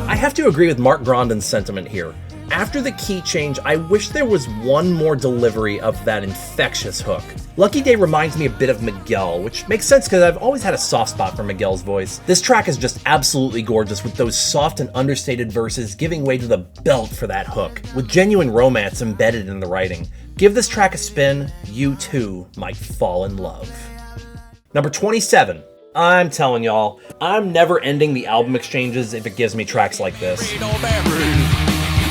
[SPEAKER 15] I have to agree with Mark Grondin's sentiment here. After the key change, I wish there was one more delivery of that infectious hook. Lucky Day reminds me a bit of Miguel, which makes sense because I've always had a soft spot for Miguel's voice. This track is just absolutely gorgeous with those soft and understated verses giving way to the belt for that hook, with genuine romance embedded in the writing. Give this track a spin, you too might fall in love. Number 27. I'm telling y'all, I'm never ending the album exchanges if it gives me tracks like this.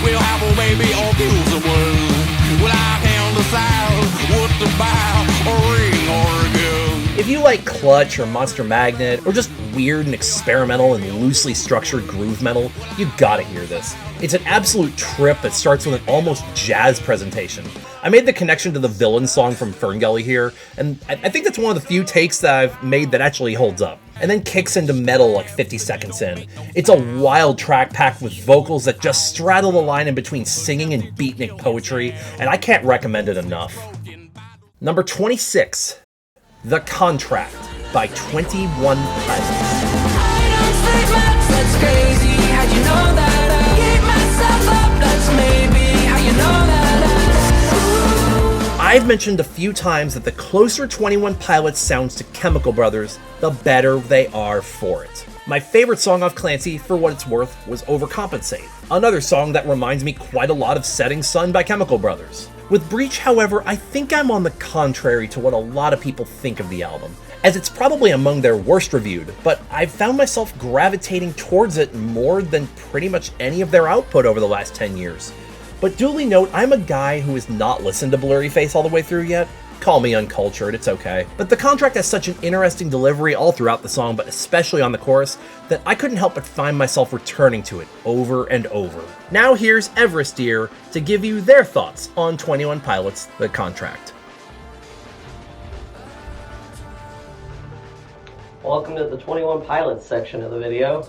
[SPEAKER 2] We'll have a baby on the world. Will I can decide what to buy, a ring or a gun?
[SPEAKER 15] If you like Clutch or Monster Magnet, or just weird and experimental and loosely structured groove metal, you gotta hear this. It's an absolute trip that starts with an almost jazz presentation. I made the connection to the Villain song from Ferngully here, and I think that's one of the few takes that I've made that actually holds up. And then kicks into metal like 50 seconds in. It's a wild track packed with vocals that just straddle the line in between singing and beatnik poetry, and I can't recommend it enough. Number 26. The Contract by 21 Pilots. I've mentioned a few times that the closer 21 Pilots sounds to Chemical Brothers, the better they are for it. My favorite song off Clancy, for what it's worth, was Overcompensate, another song that reminds me quite a lot of Setting Sun by Chemical Brothers. With Breach, however, I think I'm on the contrary to what a lot of people think of the album, as it's probably among their worst reviewed, but I've found myself gravitating towards it more than pretty much any of their output over the last 10 years. But duly note, I'm a guy who has not listened to Blurry Face all the way through yet. Call me uncultured, it's okay. But The Contract has such an interesting delivery all throughout the song, but especially on the chorus, that I couldn't help but find myself returning to it over and over. Now here's Everest Deer to give you their thoughts on 21 Pilots' The Contract.
[SPEAKER 16] Welcome to the 21 Pilots section of the video.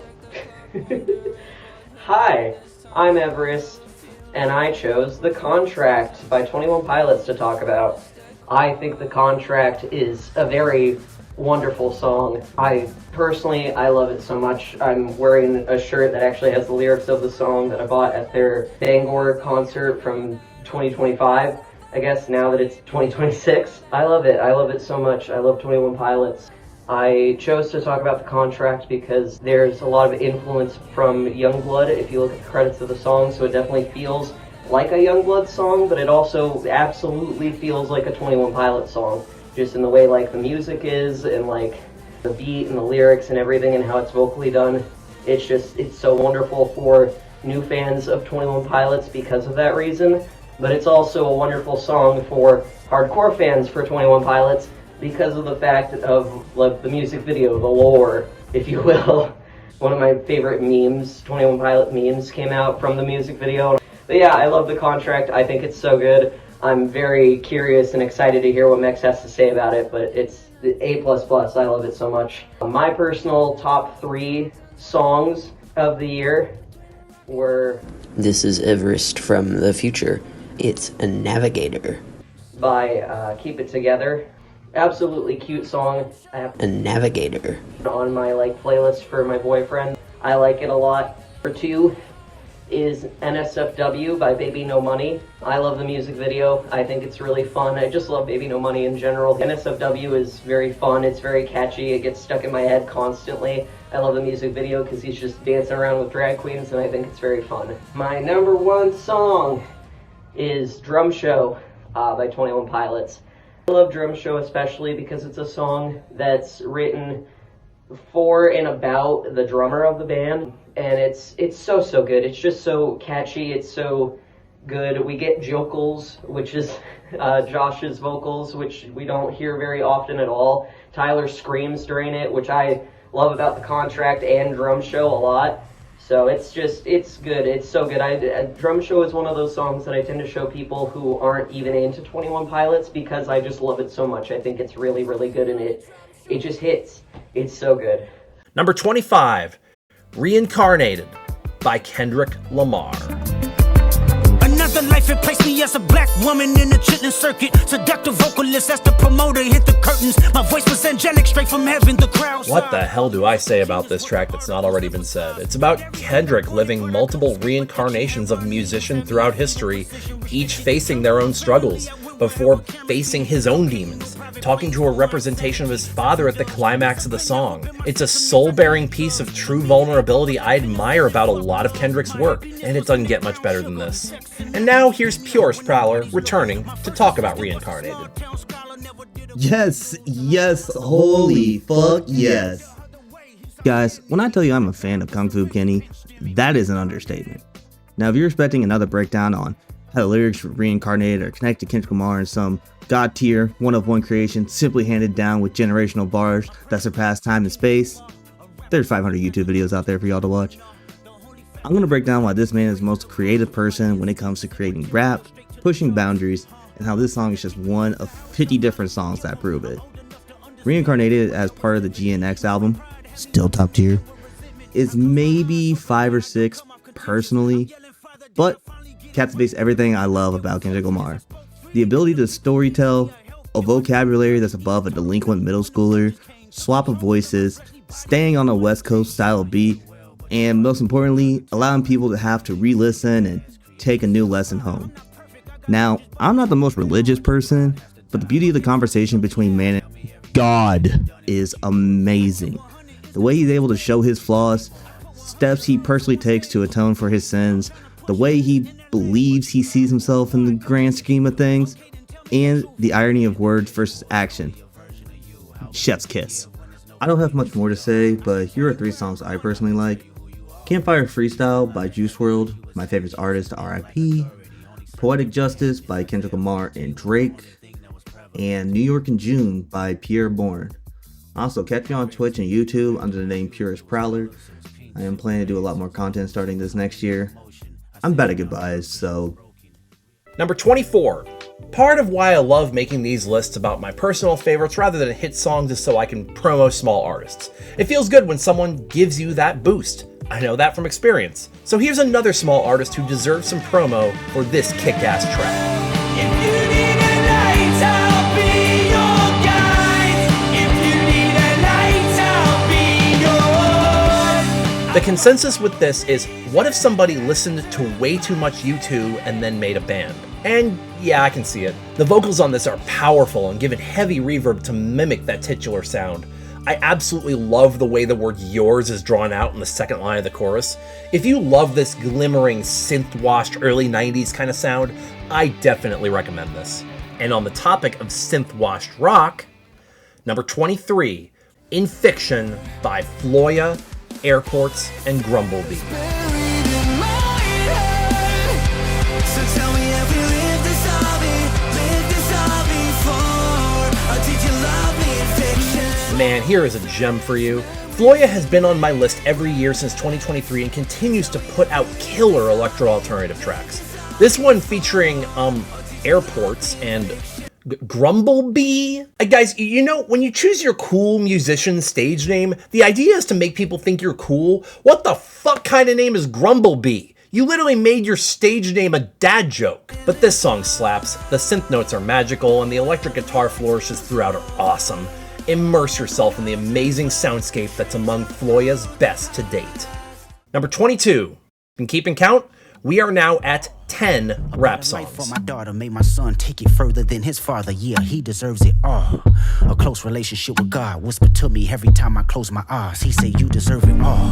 [SPEAKER 16] Hi, I'm Everest, and I chose The Contract by 21 Pilots to talk about. I think The Contract is a very wonderful song. I love it so much. I'm wearing a shirt that actually has the lyrics of the song that I bought at their Bangor concert from 2025. I guess now that it's 2026. I love it. I love it so much. I love 21 Pilots. I chose to talk about The Contract because there's a lot of influence from Youngblood if you look at the credits of the song, so it definitely feels like a Youngblood song, but it also absolutely feels like a 21 Pilots song, just in the way like the music is and like the beat and the lyrics and everything and how it's vocally done. It's so wonderful for new fans of 21 Pilots because of that reason, but it's also a wonderful song for hardcore fans for 21 Pilots because of the fact of like the music video, the lore, if you will. One of my favorite memes, 21 Pilot memes, came out from the music video. But yeah, I love The Contract. I think it's so good. I'm very curious and excited to hear what Mex has to say about it, but it's A++. I love it so much. My personal top 3 songs of the year were...
[SPEAKER 17] This is Everest from the future. It's a Navigator.
[SPEAKER 16] By Keep It Together. Absolutely cute song. I have
[SPEAKER 17] a Navigator
[SPEAKER 16] on my playlist for my boyfriend. I like it a lot. Number 2 is NSFW by Baby No Money. I love the music video. I think it's really fun. I just love Baby No Money in general. NSFW is very fun. It's very catchy. It gets stuck in my head constantly. I love the music video because he's just dancing around with drag queens and I think it's very fun. My number 1 song is Drum Show by 21 Pilots. I love Drum Show especially because it's a song that's written for and about the drummer of the band, and it's so good. It's just so catchy. It's so good. We get jokels, which is Josh's vocals, which we don't hear very often at all. Tyler screams during it, which I love about the contract and drum show a lot. So it's good. It's so good. Drum show is one of those songs that I tend to show people who aren't even into 21 Pilots because I just love it so much. I think it's really, really good, and it just hits. It's so good.
[SPEAKER 15] Number 25, Reincarnated by Kendrick Lamar.
[SPEAKER 18] Another life, it placed me as a black woman in the chitlin circuit. Seductive vocalist, as the promoter hit the curtains. My voice was angelic, straight from heaven, the crowd.
[SPEAKER 15] What the hell do I say about this track that's not already been said? It's about Kendrick living multiple reincarnations of musicians throughout history, each facing their own struggles, before facing his own demons, talking to a representation of his father at the climax of the song. It's a soul-bearing piece of true vulnerability I admire about a lot of Kendrick's work, and it doesn't get much better than this. And now here's Purist Prowler returning to talk about Reincarnated.
[SPEAKER 19] Yes, holy fuck yes. Guys, when I tell you I'm a fan of Kung Fu Kenny, that is an understatement. Now, if you're expecting another breakdown on how the lyrics for Reincarnated are connected to Kendrick Lamar in some god tier, one-of-one creation, simply handed down with generational bars that surpass time and space, there's 500 YouTube videos out there for y'all to watch. I'm going to break down why this man is the most creative person when it comes to creating rap, pushing boundaries, and how this song is just one of 50 different songs that prove it. Reincarnated as part of the GNX album, still top tier, is maybe 5 or 6 personally, but captivates everything I love about Kendrick Lamar. The ability to storytell, a vocabulary that's above a delinquent middle schooler, swap of voices, staying on a West Coast style beat, and most importantly, allowing people to have to re-listen and take a new lesson home. Now, I'm not the most religious person, but the beauty of the conversation between man and God is amazing. The way he's able to show his flaws, steps he personally takes to atone for his sins, the way he believes he sees himself in the grand scheme of things, and the irony of words versus action. Chef's kiss. I don't have much more to say, but here are 3 songs I personally like. Campfire Freestyle by Juice WRLD, my favorite artist, R.I.P. Poetic Justice by Kendrick Lamar and Drake, and New York in June by Pierre Bourne. Also, catch me on Twitch and YouTube under the name Purist Prowler. I am planning to do a lot more content starting this next year. I'm bad at goodbyes, so...
[SPEAKER 15] Number 24. Part of why I love making these lists about my personal favorites rather than hit songs is so I can promo small artists. It feels good when someone gives you that boost. I know that from experience. So here's another small artist who deserves some promo for this kick-ass track. The consensus with this is, what if somebody listened to way too much U2 and then made a band? And yeah, I can see it. The vocals on this are powerful and given heavy reverb to mimic that titular sound. I absolutely love the way the word yours is drawn out in the second line of the chorus. If you love this glimmering, synth-washed early 90s kind of sound, I definitely recommend this. And on the topic of synth-washed rock, number 23, In Fiction by Floya, Airports, and Grumblebee. Man, here is a gem for you. Floya has been on my list every year since 2023 and continues to put out killer electro-alternative tracks. This one featuring Airports and Grumblebee. Guys, you know, when you choose your cool musician stage name, the idea is to make people think you're cool. What the fuck kind of name is Grumblebee? You literally made your stage name a dad joke. But this song slaps, the synth notes are magical, and the electric guitar flourishes throughout are awesome. Immerse yourself in the amazing soundscape that's among Floya's best to date. Number 22. Been keeping count? We are now at 10 rap songs.
[SPEAKER 18] For my daughter, made my son take it further than his father. Yeah, he deserves it all. A close relationship with God whispered to me every time I close my eyes. He said, you deserve it all.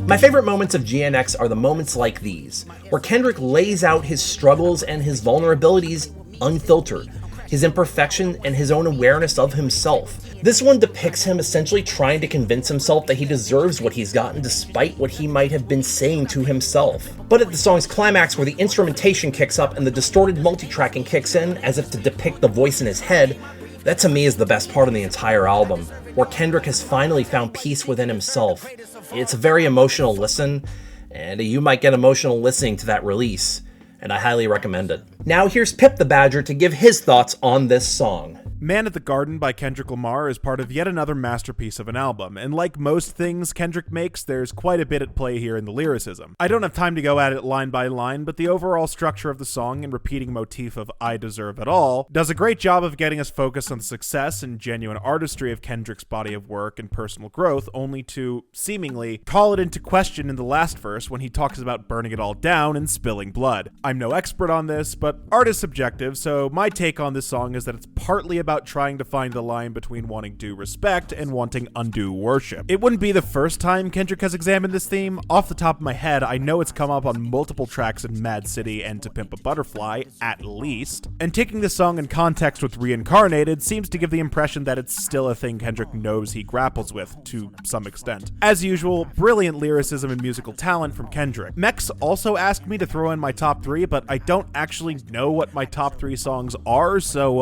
[SPEAKER 15] My favorite moments of GNX are the moments like these, where Kendrick lays out his struggles and his vulnerabilities unfiltered. his imperfection, and his own awareness of himself. This one depicts him essentially trying to convince himself that he deserves what he's gotten despite what he might have been saying to himself. But at the song's climax, where the instrumentation kicks up and the distorted multitracking kicks in as if to depict the voice in his head, that to me is the best part of the entire album, where Kendrick has finally found peace within himself. It's a very emotional listen, and you might get emotional listening to that release, and I highly recommend it. Now here's Pip the Badger to give his thoughts on this song.
[SPEAKER 3] Man at the Garden by Kendrick Lamar is part of yet another masterpiece of an album, and like most things Kendrick makes, there's quite a bit at play here in the lyricism. I don't have time to go at it line by line, but the overall structure of the song and repeating motif of I deserve it all does a great job of getting us focused on the success and genuine artistry of Kendrick's body of work and personal growth, only to, seemingly, call it into question in the last verse when he talks about burning it all down and spilling blood. I'm no expert on this, but art is subjective, so my take on this song is that it's partly about trying to find the line between wanting due respect and wanting undue worship. It wouldn't be the first time Kendrick has examined this theme. Off the top of my head, I know it's come up on multiple tracks in Mad City and To Pimp a Butterfly, at least. And taking this song in context with Reincarnated seems to give the impression that it's still a thing Kendrick knows he grapples with, to some extent. As usual, brilliant lyricism and musical talent from Kendrick. Mex also asked me to throw in my top 3, but I don't actually know what my top 3 songs are, so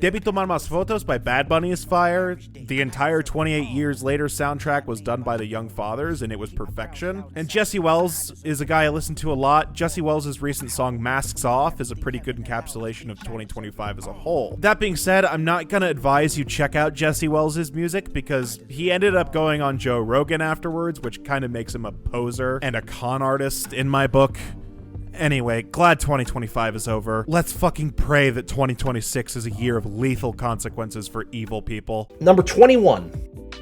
[SPEAKER 3] Debí tomar más fotos by Bad Bunny is fire. The entire 28 Years Later soundtrack was done by the Young Fathers, and it was perfection. And Jesse Wells is a guy I listen to a lot. Jesse Wells' recent song Masks Off is a pretty good encapsulation of 2025 as a whole. That being said, I'm not gonna advise you check out Jesse Wells' music because he ended up going on Joe Rogan afterwards, which kind of makes him a poser and a con artist in my book. Anyway, glad 2025 is over. Let's fucking pray that 2026 is a year of lethal consequences for evil people.
[SPEAKER 15] Number 21.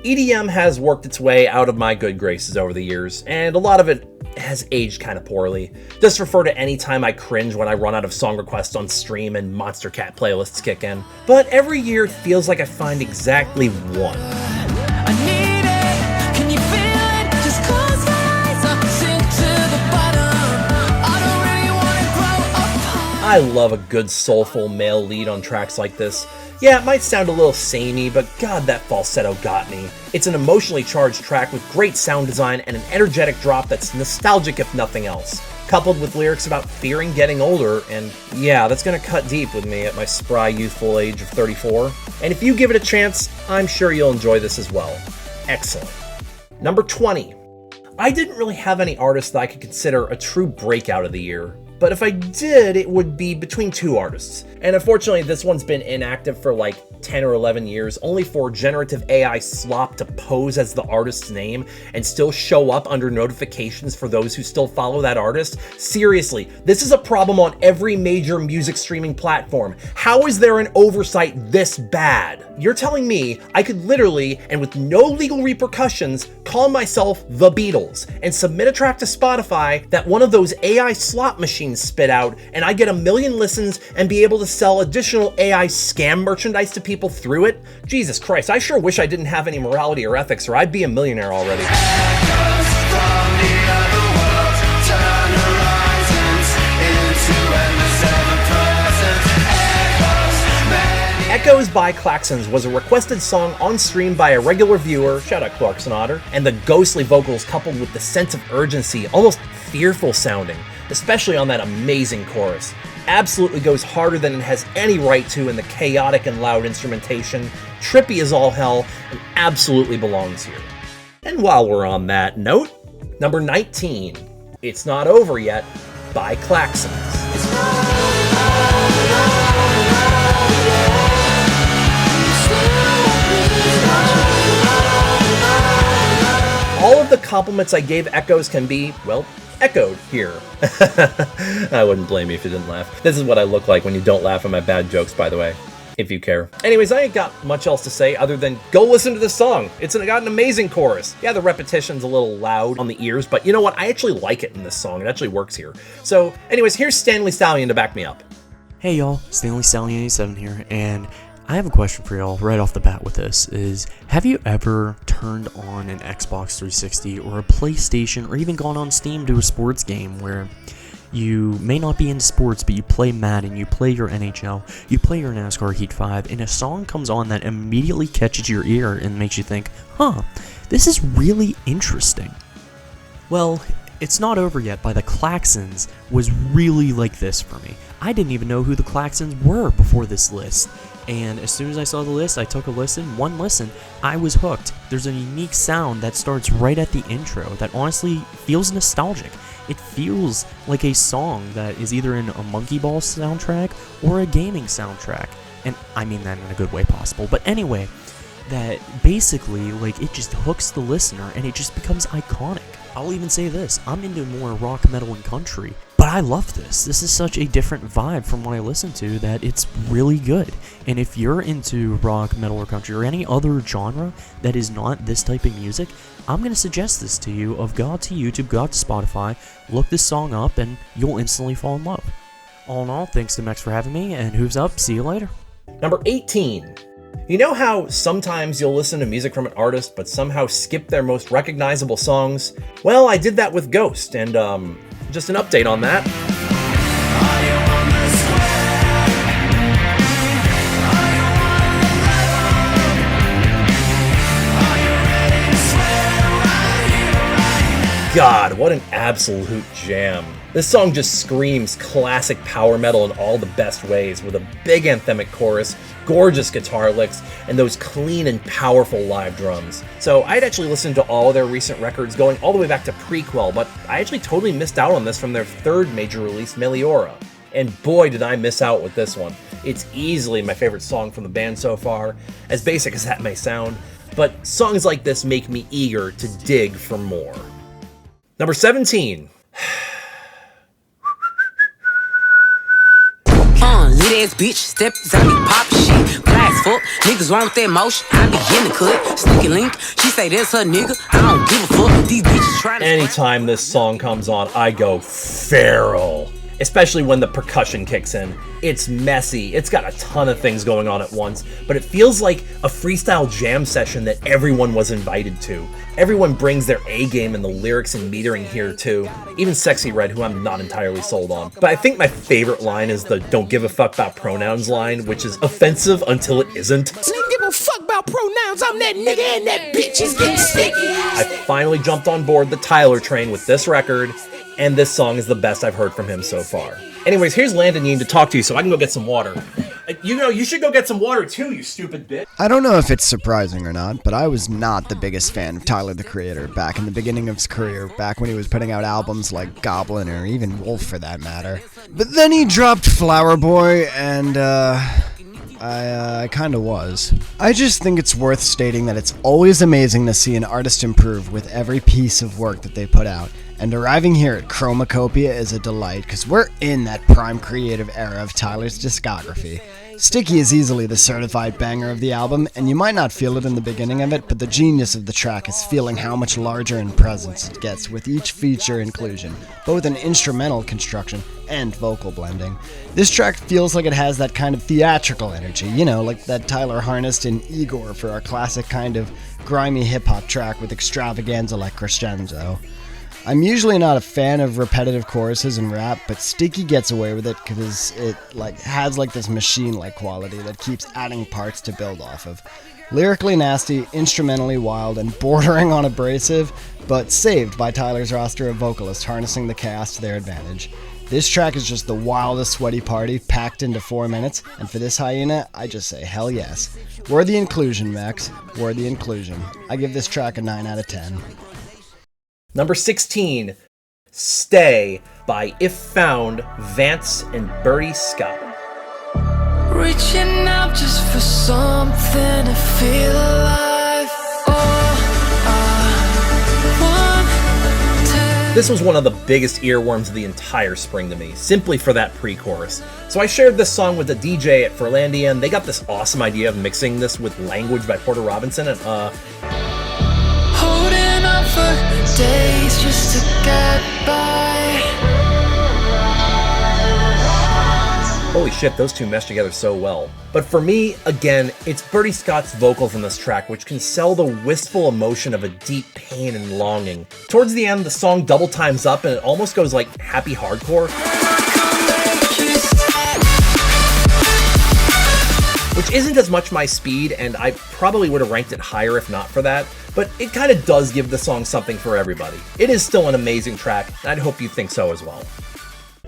[SPEAKER 15] EDM has worked its way out of my good graces over the years, and a lot of it has aged kind of poorly. Just refer to any time I cringe when I run out of song requests on stream and Monster Cat playlists kick in. But every year it feels like I find exactly one. I love a good soulful male lead on tracks like this. Yeah, it might sound a little samey, but god, that falsetto got me. It's an emotionally charged track with great sound design and an energetic drop that's nostalgic if nothing else, coupled with lyrics about fearing getting older, and yeah, that's gonna cut deep with me at my spry, youthful age of 34. And if you give it a chance, I'm sure you'll enjoy this as well. Excellent. Number 20. I didn't really have any artists that I could consider a true breakout of the year. But if I did, it would be between 2 artists. And unfortunately, this one's been inactive for like 10 or 11 years, only for generative AI slop to pose as the artist's name and still show up under notifications for those who still follow that artist. Seriously, this is a problem on every major music streaming platform. How is there an oversight this bad? You're telling me I could literally, and with no legal repercussions, call myself The Beatles and submit a track to Spotify that one of those AI slot machines spit out, and I get 1 million listens and be able to sell additional AI scam merchandise to people through it? Jesus Christ, I sure wish I didn't have any morality or ethics, or I'd be a millionaire already. Echoes by Klaxons was a requested song on stream by a regular viewer, shout out Clarkson Otter, and the ghostly vocals coupled with the sense of urgency, almost fearful sounding, especially on that amazing chorus. Absolutely goes harder than it has any right to in the chaotic and loud instrumentation, trippy as all hell, and absolutely belongs here. And while we're on that note, number 19, It's Not Over Yet by Klaxons. All of the compliments I gave Echoes can be, well, echoed here. I wouldn't blame you if you didn't laugh. This is what I look like when you don't laugh at my bad jokes, by the way, if you care. Anyways, I ain't got much else to say other than go listen to this song. It's got an amazing chorus. Yeah, the repetition's a little loud on the ears, but you know what? I actually like it in this song. It actually works here. So anyways, here's Stanley Stallion to back me up.
[SPEAKER 20] Hey y'all, Stanley Stallion 87 here, and I have a question for y'all right off the bat with this is, have you ever turned on an Xbox 360 or a PlayStation or even gone on Steam to a sports game where you may not be into sports, but you play Madden, you play your NHL, you play your NASCAR Heat 5, and a song comes on that immediately catches your ear and makes you think, huh, this is really interesting. Well, It's Not Over Yet by the Klaxons was really like this for me. I didn't even know who the Klaxons were before this list. And as soon as I saw the list, I took a listen. One listen, I was hooked. There's a unique sound that starts right at the intro that honestly feels nostalgic. It feels like a song that is either in a Monkey Ball soundtrack or a gaming soundtrack. And I mean that in a good way possible. But anyway, that basically, like, it just hooks the listener and it just becomes iconic. I'll even say this, I'm into more rock, metal, and country, but I love this. This is such a different vibe from what I listen to that it's really good. And if you're into rock, metal, or country, or any other genre that is not this type of music, I'm going to suggest this to you of go out to YouTube, go out to Spotify, look this song up, and you'll instantly fall in love. All in all, thanks to Mex for having me, and hooves up, see you later.
[SPEAKER 15] Number 18. You know how sometimes you'll listen to music from an artist but somehow skip their most recognizable songs? Well, I did that with Ghost, and just an update on that. God, what an absolute jam. This song just screams classic power metal in all the best ways, with a big anthemic chorus, gorgeous guitar licks, and those clean and powerful live drums. So I'd actually listened to all of their recent records going all the way back to Prequel, but I actually totally missed out on this from their third major release, Meliora. And boy did I miss out with this one. It's easily my favorite song from the band so far, as basic as that may sound, but songs like this make me eager to dig for more. Number 17.
[SPEAKER 14] Lit ass bitch, step on me, pop shit. Glass fuck, niggas want that motion. I be in the cut, sneaky link. She say that's her nigga. I don't give a fuck. These bitches trying to.
[SPEAKER 15] Anytime this song comes on, I go feral. Especially when the percussion kicks in. It's messy, it's got a ton of things going on at once, but it feels like a freestyle jam session that everyone was invited to. Everyone brings their A game in the lyrics and metering here too. Even Sexyy Red, who I'm not entirely sold on. But I think my favorite line is the "don't give a fuck about pronouns" line, which is offensive until it isn't.
[SPEAKER 14] Don't give a fuck about pronouns, I'm that nigga and that bitch is getting sticky.
[SPEAKER 15] I finally jumped on board the Tyler train with this record, and this song is the best I've heard from him so far. Anyways, here's Landon Yeen to talk to you so I can go get some water. You know, you should go get some water too, you stupid bitch.
[SPEAKER 21] I don't know if it's surprising or not, but I was not the biggest fan of Tyler, the Creator, back in the beginning of his career, back when he was putting out albums like Goblin or even Wolf for that matter. But then he dropped Flower Boy, and I kinda was. I just think it's worth stating that it's always amazing to see an artist improve with every piece of work that they put out. And arriving here at Chromacopia is a delight, because we're in that prime creative era of Tyler's discography. Sticky is easily the certified banger of the album, and you might not feel it in the beginning of it, but the genius of the track is feeling how much larger in presence it gets with each feature inclusion, both in instrumental construction and vocal blending. This track feels like it has that kind of theatrical energy, you know, like that Tyler harnessed in Igor for our classic kind of grimy hip-hop track with extravaganza like Crescenzo. I'm usually not a fan of repetitive choruses in rap, but Sticky gets away with it because it has this machine-like quality that keeps adding parts to build off of. Lyrically nasty, instrumentally wild, and bordering on abrasive, but saved by Tyler's roster of vocalists harnessing the chaos to their advantage. This track is just the wildest sweaty party packed into 4 minutes, and for this hyena, I just say hell yes. Worthy inclusion, Max. Worthy inclusion. I give this track a 9 out of 10.
[SPEAKER 15] Number 16, Stay by If Found, Vaance, and Bertie Scott.
[SPEAKER 12] Reaching out just for something to feel alive.
[SPEAKER 15] This was one of the biggest earworms of the entire spring to me, simply for that pre-chorus. So I shared this song with the DJ at Furlandia, and they got this awesome idea of mixing this with Language by Porter Robinson, and
[SPEAKER 12] holding on for days just to get by.
[SPEAKER 15] Holy shit, those two mesh together so well. But for me, again, it's Bertie Scott's vocals in this track which can sell the wistful emotion of a deep pain and longing. Towards the end, the song double times up and it almost goes like happy hardcore, which isn't as much my speed, and I probably would have ranked it higher if not for that, but it kind of does give the song something for everybody. It is still an amazing track, and I'd hope you think so as well.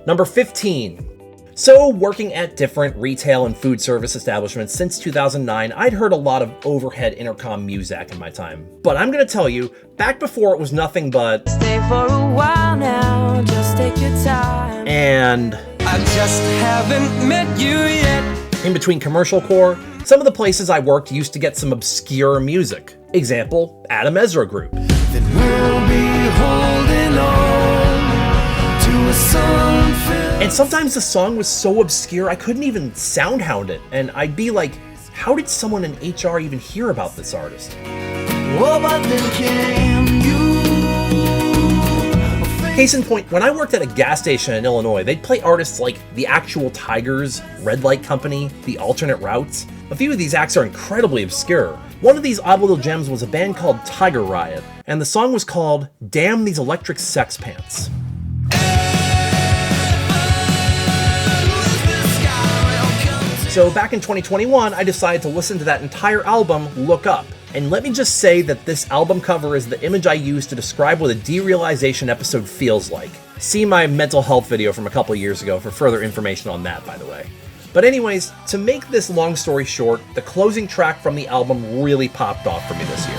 [SPEAKER 15] Number 15. So, working at different retail and food service establishments since 2009, I'd heard a lot of overhead intercom music in my time. But I'm gonna tell you, back before it was nothing but
[SPEAKER 12] Stay for a while now, just take your time.
[SPEAKER 15] And
[SPEAKER 12] I just haven't met you yet.
[SPEAKER 15] in between commercial core, some of the places I worked used to get some obscure music. Example, Adam Ezra Group.
[SPEAKER 12] Then we'll be holding on to a song.
[SPEAKER 15] And sometimes the song was so obscure I couldn't even soundhound it, and I'd be like, how did someone in HR even hear about this artist?
[SPEAKER 12] Oh, but then came you.
[SPEAKER 15] Case in point, when I worked at a gas station in Illinois, they'd play artists like The Actual Tigers, Red Light Company, The Alternate Routes. A few of these acts are incredibly obscure. One of these odd little gems was a band called Tiger Riot, and the song was called Damn These Electric Sex Pants. So back in 2021, I decided to listen to that entire album, Look Up. And let me just say that this album cover is the image I use to describe what a derealization episode feels like. See my mental health video from a couple years ago for further information on that, by the way. But anyways, to make this long story short, the closing track from the album really popped off for me this year.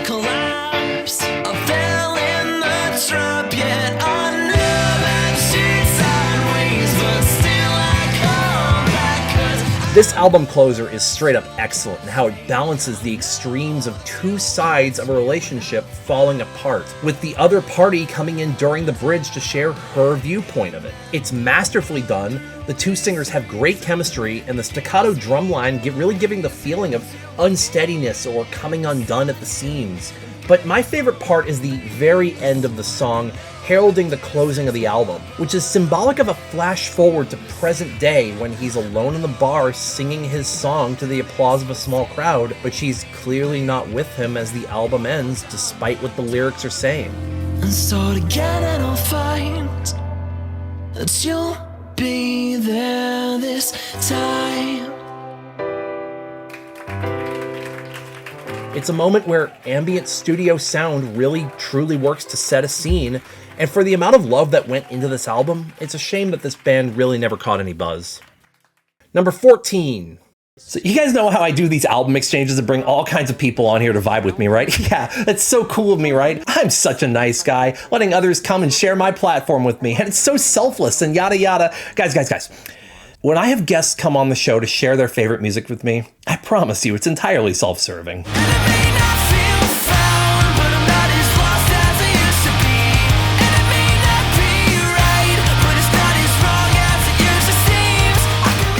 [SPEAKER 12] Collapse, I fell in the trap, yet I knew that she'd sideways, but still I come back 'cause
[SPEAKER 15] This album closer is straight up excellent in how it balances the extremes of two sides of a relationship falling apart, with the other party coming in during the bridge to share her viewpoint of it. It's masterfully done, the two singers have great chemistry, and the staccato drum line really giving the feeling of unsteadiness or coming undone at the seams. But my favorite part is the very end of the song, heralding the closing of the album, which is symbolic of a flash forward to present day when he's alone in the bar singing his song to the applause of a small crowd, but she's clearly not with him as the album ends, despite what the lyrics are saying.
[SPEAKER 12] and start again, and I'll find that you'll be there this time.
[SPEAKER 15] It's a moment where ambient studio sound really truly works to set a scene, and for the amount of love that went into this album, it's a shame that this band really never caught any buzz. Number 14. So you guys know how I do these album exchanges and bring all kinds of people on here to vibe with me, right? Yeah, that's so cool of me, right? I'm such a nice guy, letting others come and share my platform with me, and it's so selfless and yada yada. Guys. When I have guests come on the show to share their favorite music with me, I promise you it's entirely self-serving.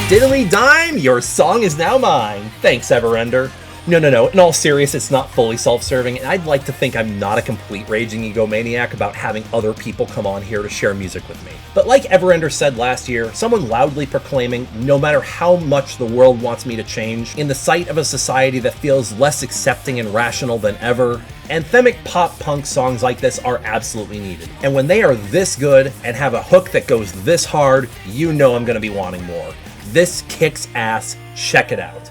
[SPEAKER 15] Diddly dime, your song is now mine. Thanks, Everender. No. In all seriousness, it's not fully self-serving, and I'd like to think I'm not a complete raging egomaniac about having other people come on here to share music with me. But like Everender said last year, someone loudly proclaiming, no matter how much the world wants me to change, in the sight of a society that feels less accepting and rational than ever, anthemic pop-punk songs like this are absolutely needed. And when they are this good and have a hook that goes this hard, you know I'm gonna be wanting more. This kicks ass, check it out.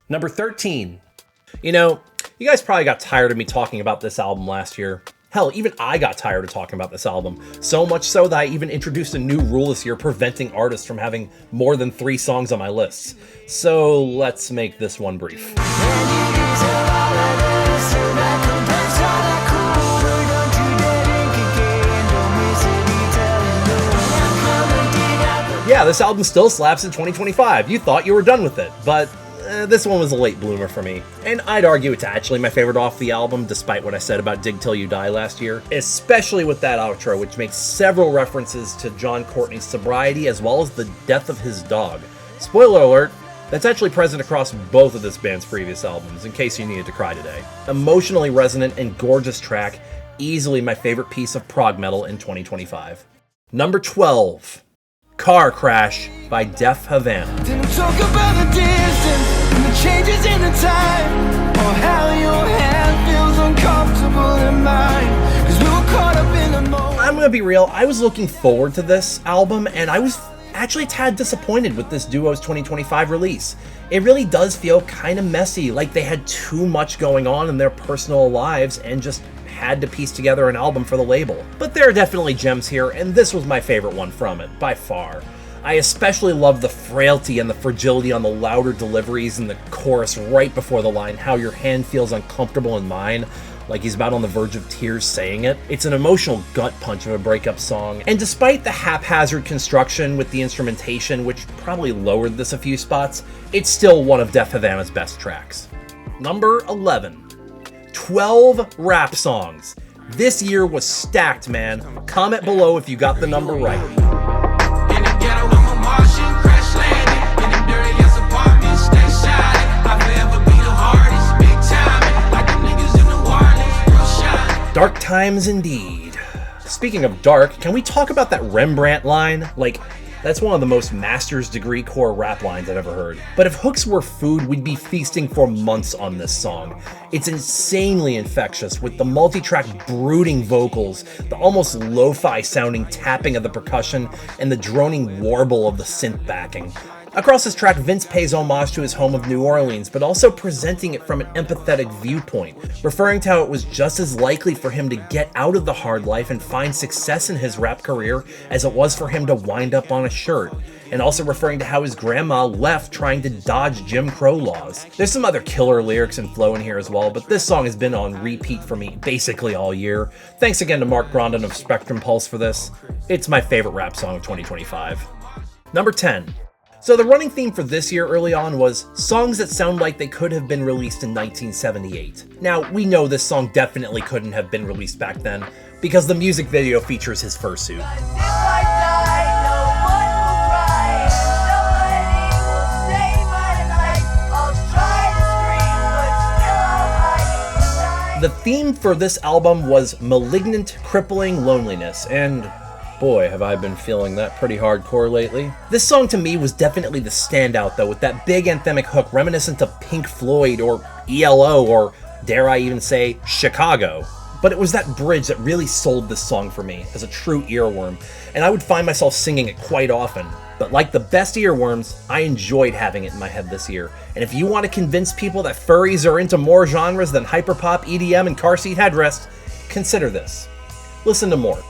[SPEAKER 15] Number 13. You know, you guys probably got tired of me talking about this album last year. Hell, even I got tired of talking about this album. So much so that I even introduced a new rule this year preventing artists from having more than 3 songs on my lists. So let's make this one brief. Yeah, this album still slaps in 2025. You thought you were done with it, but this one was a late bloomer for me. And I'd argue it's actually my favorite off the album, despite what I said about Dig Till You Die last year. Especially with that outro, which makes several references to John Courtney's sobriety as well as the death of his dog. Spoiler alert, that's actually present across both of this band's previous albums, in case you needed to cry today. Emotionally resonant and gorgeous track, easily my favorite piece of prog metal in 2025. Number 12. Car Crash by Def Havana.
[SPEAKER 12] Didn't talk about the distance and the changes in the time, or how your hand feels uncomfortable in mine, 'cause we were caught up in the moment.
[SPEAKER 15] I'm gonna be real, I was looking forward to this album, and I was actually a tad disappointed with this duo's 2025 release. It really does feel kind of messy, like they had too much going on in their personal lives and just had to piece together an album for the label. But there are definitely gems here, and this was my favorite one from it, by far. I especially love the frailty and the fragility on the louder deliveries in the chorus right before the line, how your hand feels uncomfortable in mine, like he's about on the verge of tears saying it. It's an emotional gut punch of a breakup song, and despite the haphazard construction with the instrumentation, which probably lowered this a few spots, it's still one of Def Havana's best tracks. Number 11. 12 rap songs. This year was stacked, man. Comment below if you got the number right. Dark times indeed. Speaking of dark, can we talk about that Rembrandt line? Like, that's one of the most master's degree core rap lines I've ever heard. But if hooks were food, we'd be feasting for months on this song. It's insanely infectious with the multi-track brooding vocals, the almost lo-fi sounding tapping of the percussion, and the droning warble of the synth backing. Across this track, Vince pays homage to his home of New Orleans, but also presenting it from an empathetic viewpoint, referring to how it was just as likely for him to get out of the hard life and find success in his rap career as it was for him to wind up on a shirt, and also referring to how his grandma left trying to dodge Jim Crow laws. There's some other killer lyrics and flow in here as well, but this song has been on repeat for me basically all year. Thanks again to Mark Grondin of Spectrum Pulse for this. It's my favorite rap song of 2025. Number 10. So the running theme for this year early on was songs that sound like they could have been released in 1978. Now, we know this song definitely couldn't have been released back then, because the music video features his fursuit. The theme for this album was malignant, crippling loneliness, and boy, have I been feeling that pretty hardcore lately. This song to me was definitely the standout though, with that big anthemic hook reminiscent of Pink Floyd or ELO or, dare I even say, Chicago. But it was that bridge that really sold this song for me as a true earworm, and I would find myself singing it quite often. But like the best earworms, I enjoyed having it in my head this year. And if you want to convince people that furries are into more genres than hyperpop, EDM, and car seat headrest, consider this. Listen to Mort.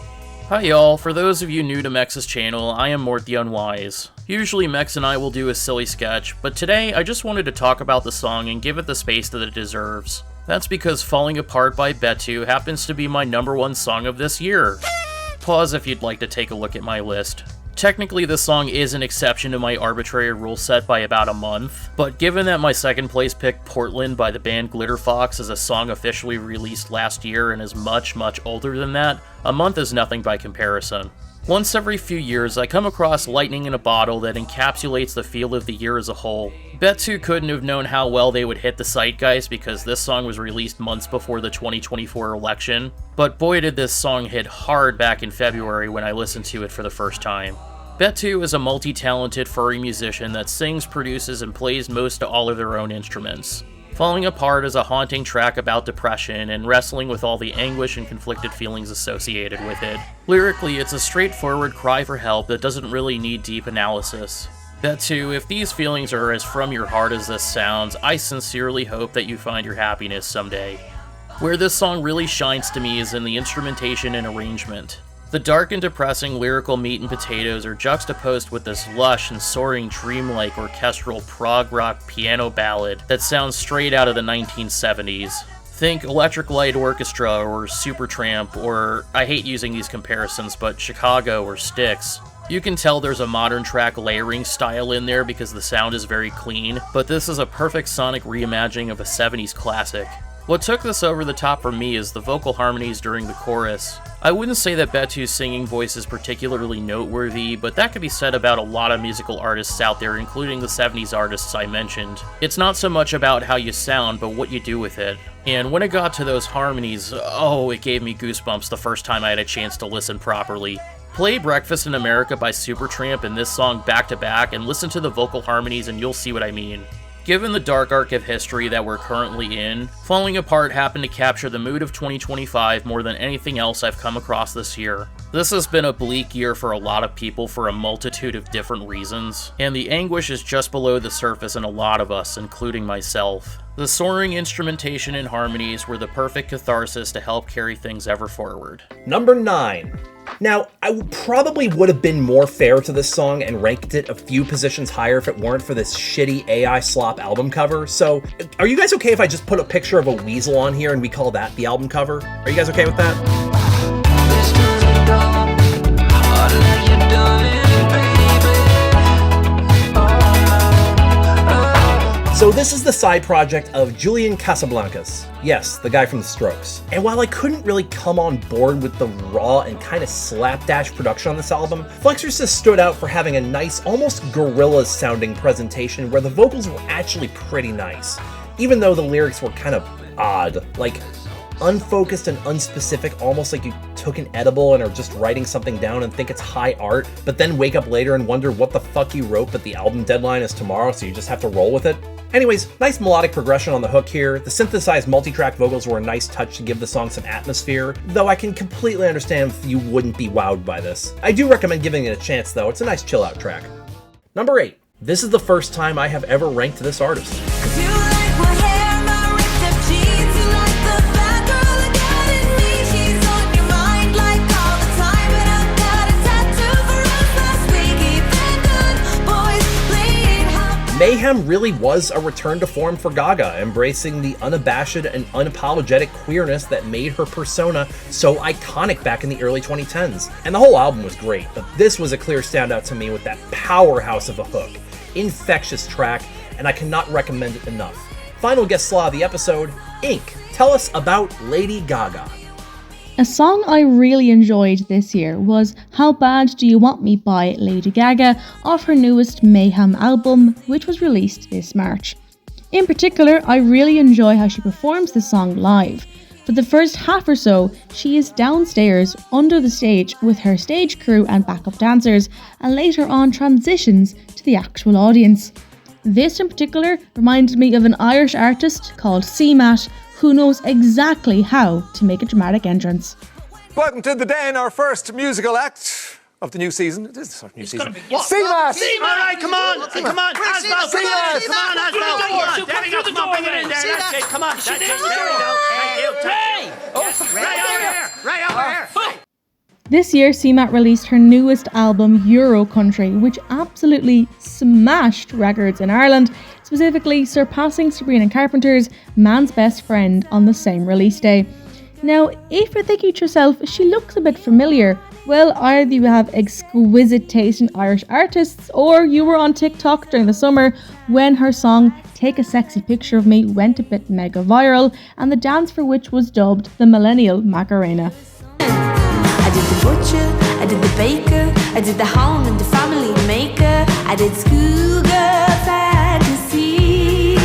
[SPEAKER 5] Hi y'all, for those of you new to Mex's channel, I am Mort the Unwise. Usually Mex and I will do a silly sketch, but today I just wanted to talk about the song and give it the space that it deserves. That's because Falling Apart by Betu happens to be my #1 song of this year. Pause if you'd like to take a look at my list. Technically, this song is an exception to my arbitrary rule set by about a month, but given that my second place pick, Portland by the band Glitter Fox, is a song officially released last year and is much, much older than that, a month is nothing by comparison. Once every few years, I come across lightning in a bottle that encapsulates the feel of the year as a whole. Betu couldn't have known how well they would hit the zeitgeist because this song was released months before the 2024 election, but boy did this song hit hard back in February when I listened to it for the first time. Betu is a multi-talented furry musician that sings, produces, and plays most to all of their own instruments. Falling Apart is a haunting track about depression and wrestling with all the anguish and conflicted feelings associated with it. Lyrically, it's a straightforward cry for help that doesn't really need deep analysis. Betu, if these feelings are as from your heart as this sounds, I sincerely hope that you find your happiness someday. Where this song really shines to me is in the instrumentation and arrangement. The dark and depressing lyrical meat and potatoes are juxtaposed with this lush and soaring dreamlike orchestral prog rock piano ballad that sounds straight out of the 1970s. Think Electric Light Orchestra or Supertramp, or I hate using these comparisons, but Chicago or Styx. You can tell there's a modern track layering style in there because the sound is very clean, but this is a perfect sonic reimagining of a 70s classic. What took this over the top for me is the vocal harmonies during the chorus. I wouldn't say that Betu's singing voice is particularly noteworthy, but that could be said about a lot of musical artists out there, including the 70s artists I mentioned. It's not so much about how you sound, but what you do with it. And when it got to those harmonies, oh, it gave me goosebumps the first time I had a chance to listen properly. Play Breakfast in America by Supertramp and this song back to back and listen to the vocal harmonies and you'll see what I mean. Given the dark arc of history that we're currently in, Falling Apart happened to capture the mood of 2025 more than anything else I've come across this year. This has been a bleak year for a lot of people for a multitude of different reasons, and the anguish is just below the surface in a lot of us, including myself. The soaring instrumentation and harmonies were the perfect catharsis to help carry things ever forward.
[SPEAKER 15] Number 9. Now, I probably would have been more fair to this song and ranked it a few positions higher if it weren't for this shitty AI slop album cover. So, are you guys okay if I just put a picture of a weasel on here and we call that the album cover? Are you guys okay with that? So this is the side project of Julian Casablancas. Yes, the guy from The Strokes. And while I couldn't really come on board with the raw and kind of slapdash production on this album, Flexorcist stood out for having a nice, almost GloRilla sounding presentation where the vocals were actually pretty nice, even though the lyrics were kind of odd, like unfocused and unspecific, almost like you took an edible and are just writing something down and think it's high art, but then wake up later and wonder what the fuck you wrote, but the album deadline is tomorrow, so you just have to roll with it. Anyways, nice melodic progression on the hook here. The synthesized multi-track vocals were a nice touch to give the song some atmosphere, though I can completely understand if you wouldn't be wowed by this. I do recommend giving it a chance though, it's a nice chill out track. Number 8. This is the first time I have ever ranked this artist. Mayhem really was a return to form for Gaga, embracing the unabashed and unapologetic queerness that made her persona so iconic back in the early 2010s. And the whole album was great, but this was a clear standout to me with that powerhouse of a hook, infectious track, and I cannot recommend it enough. Final guest slaw of the episode, Ink. Tell us about Lady Gaga.
[SPEAKER 4] A song I really enjoyed this year was How Bad Do You Want Me by Lady Gaga off her newest Mayhem album, which was released this March. In particular, I really enjoy how she performs the song live. For the first half or so, she is downstairs under the stage with her stage crew and backup dancers, and later on transitions to the actual audience. This in particular reminded me of an Irish artist called CMAT, who knows exactly how to make a dramatic entrance.
[SPEAKER 22] Welcome to the day in our first musical act of the new season. It is our new season. CMAT!
[SPEAKER 18] All right, come on, come on, Asbo, come on, come on, Asbo, come on. There we go, come on, bring it in there, that's it, come on, that's it, there we go. Thank you, Ray! Ray over here, Ray over here.
[SPEAKER 4] This year, CMAT released her newest album, Euro Country, which absolutely smashed records in Ireland, specifically surpassing Sabrina Carpenter's Man's Best Friend on the same release day. Now, if you're thinking to yourself, she looks a bit familiar, well, either you have exquisite taste in Irish artists, or you were on TikTok during the summer when her song Take a Sexy Picture of Me went a bit mega viral, and the dance for which was dubbed the Millennial Macarena.
[SPEAKER 12] I did the butcher, I did the baker, I did the home and the family maker, I did schoolgirl fantasies.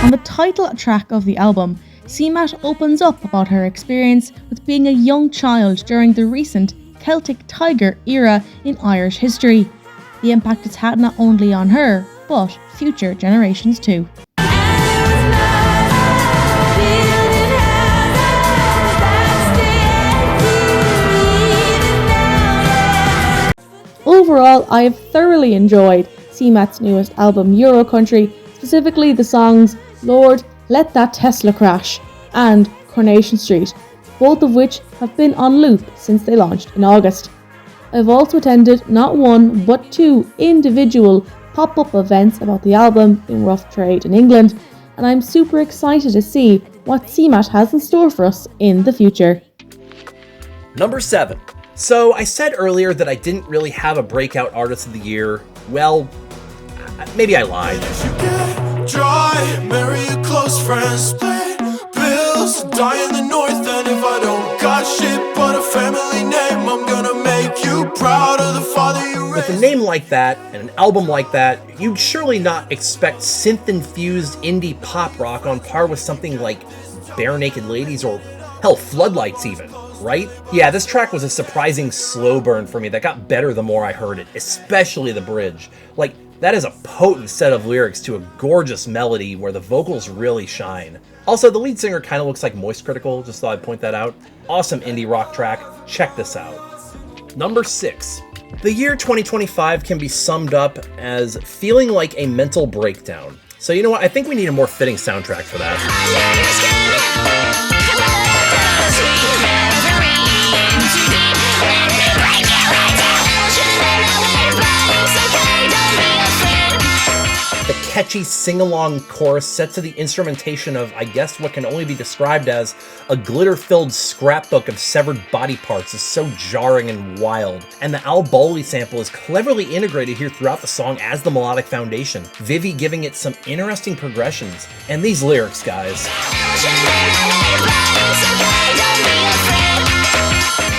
[SPEAKER 4] On the title track of the album, CMAT opens up about her experience with being a young child during the recent Celtic Tiger era in Irish history. The impact it's had not only on her, but future generations too. Overall, I have thoroughly enjoyed CMAT's newest album, Euro Country, specifically the songs Lord, Let That Tesla Crash and Coronation Street, both of which have been on loop since they launched in August. I've also attended not one but two individual pop-up events about the album in rough trade in England, and I'm super excited to see what CMAT has in store for us in the future.
[SPEAKER 15] Number 7. So I said earlier that I didn't really have a breakout artist of the year. Well, maybe I lied.
[SPEAKER 2] Dry, marry a close friend, split bills, die in the north, and if I don't got shit but a family name, I'm gonna make you proud of the father you raised.
[SPEAKER 15] With a name like that and an album like that, you'd surely not expect synth-infused indie pop rock on par with something like Bare Naked Ladies or hell, Floodlights even. right? Yeah, this track was a surprising slow burn for me that got better the more I heard it, especially the bridge. Like, that is a potent set of lyrics to a gorgeous melody where the vocals really shine. Also, the lead singer kind of looks like Moist Critical, just thought I'd point that out. Awesome indie rock track, check this out. Number 6. The year 2025 can be summed up as feeling like a mental breakdown. So you know what, I think we need a more fitting soundtrack for that. The catchy sing-along chorus set to the instrumentation of, I guess, what can only be described as a glitter-filled scrapbook of severed body parts is so jarring and wild. And the Al Bowley sample is cleverly integrated here throughout the song as the melodic foundation, Vivi giving it some interesting progressions. And these lyrics, guys.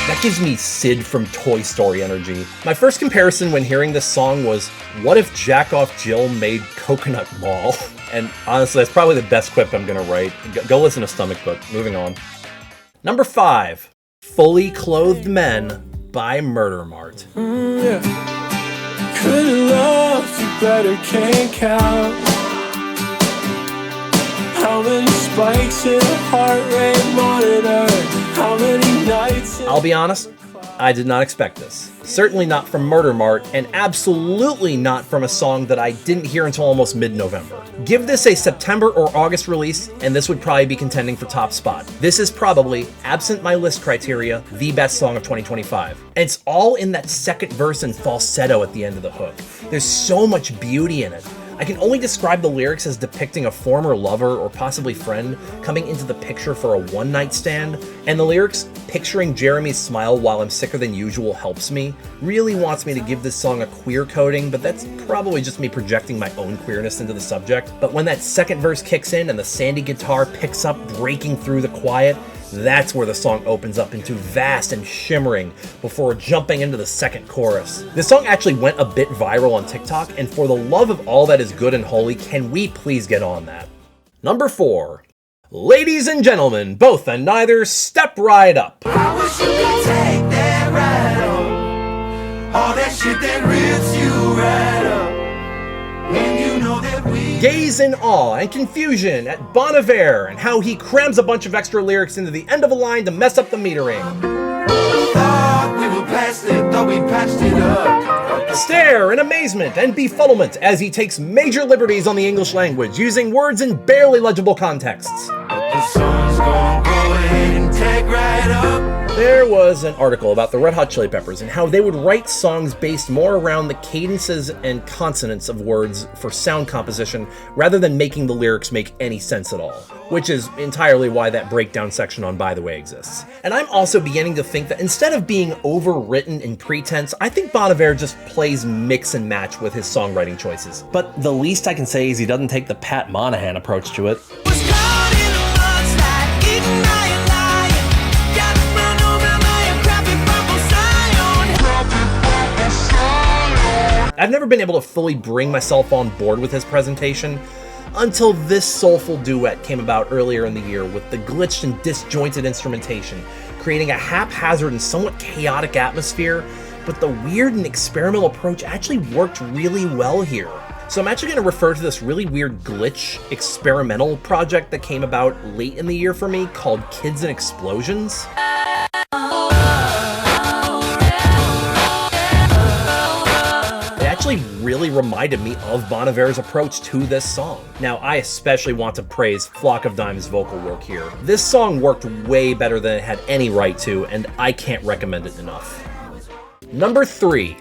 [SPEAKER 15] That gives me Sid from Toy Story energy. My first comparison when hearing this song was, what if Jack Off Jill made Coconut Mall? And honestly, that's probably the best quip I'm gonna write. Go listen to Stomach Book. Moving on. Number 5, Fully Clothed Men by Murdermart.
[SPEAKER 2] Yeah. Could've loved you better, can't count how many spikes in a heart rate monitor, how many nights.
[SPEAKER 15] I'll be honest, I did not expect this. Certainly not from Murdermart, and absolutely not from a song that I didn't hear until almost mid-November. Give this a September or August release, and this would probably be contending for top spot. This is probably, absent my list criteria, the best song of 2025. And it's all in that second verse and falsetto at the end of the hook. There's so much beauty in it. I can only describe the lyrics as depicting a former lover or possibly friend coming into the picture for a one-night stand, and the lyrics, picturing Jeremy's smile while I'm sicker than usual helps me, really wants me to give this song a queer coding, but that's probably just me projecting my own queerness into the subject. But when that second verse kicks in and the sandy guitar picks up, breaking through the quiet, that's where the song opens up into vast and shimmering before jumping into the second chorus. This song actually went a bit viral on TikTok, and for the love of all that is good and holy, can we please get on that? Number 4. Ladies and gentlemen, both and neither, step right up.
[SPEAKER 2] I wish you could take that right on. All that shit that rips you right up. And you know that we
[SPEAKER 15] Gaze in awe and confusion at Bon Iver and how he crams a bunch of extra lyrics into the end of a line to mess up the metering.
[SPEAKER 2] thought we were past it, thought we patched it up.
[SPEAKER 15] Stare in amazement and befuddlement as he takes major liberties on the English language, using words in barely legible contexts.
[SPEAKER 2] The sun's gonna go ahead and take right up.
[SPEAKER 15] There was an article about the Red Hot Chili Peppers and how they would write songs based more around the cadences and consonants of words for sound composition rather than making the lyrics make any sense at all, which is entirely why that breakdown section on By the Way exists. And I'm also beginning to think that instead of being overwritten in pretense, I think Bon Iver just plays mix and match with his songwriting choices. But the least I can say is he doesn't take the Pat Monahan approach to it. I've never been able to fully bring myself on board with his presentation until this soulful duet came about earlier in the year with the glitched and disjointed instrumentation, creating a haphazard and somewhat chaotic atmosphere, but the weird and experimental approach actually worked really well here. So I'm actually going to refer to this really weird glitch experimental project that came about late in the year for me called Kids and Explosions. Actually really reminded me of Bon Iver's approach to this song. Now, I especially want to praise Flock of Dimes' vocal work here. This song worked way better than it had any right to, and I can't recommend it enough. Number 3.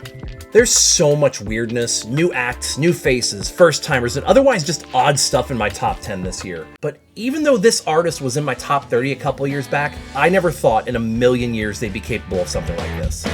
[SPEAKER 15] There's so much weirdness, new acts, new faces, first-timers, and otherwise just odd stuff in my top 10 this year. But even though this artist was in my top 30 a couple years back, I never thought in a million years they'd be capable of something like this.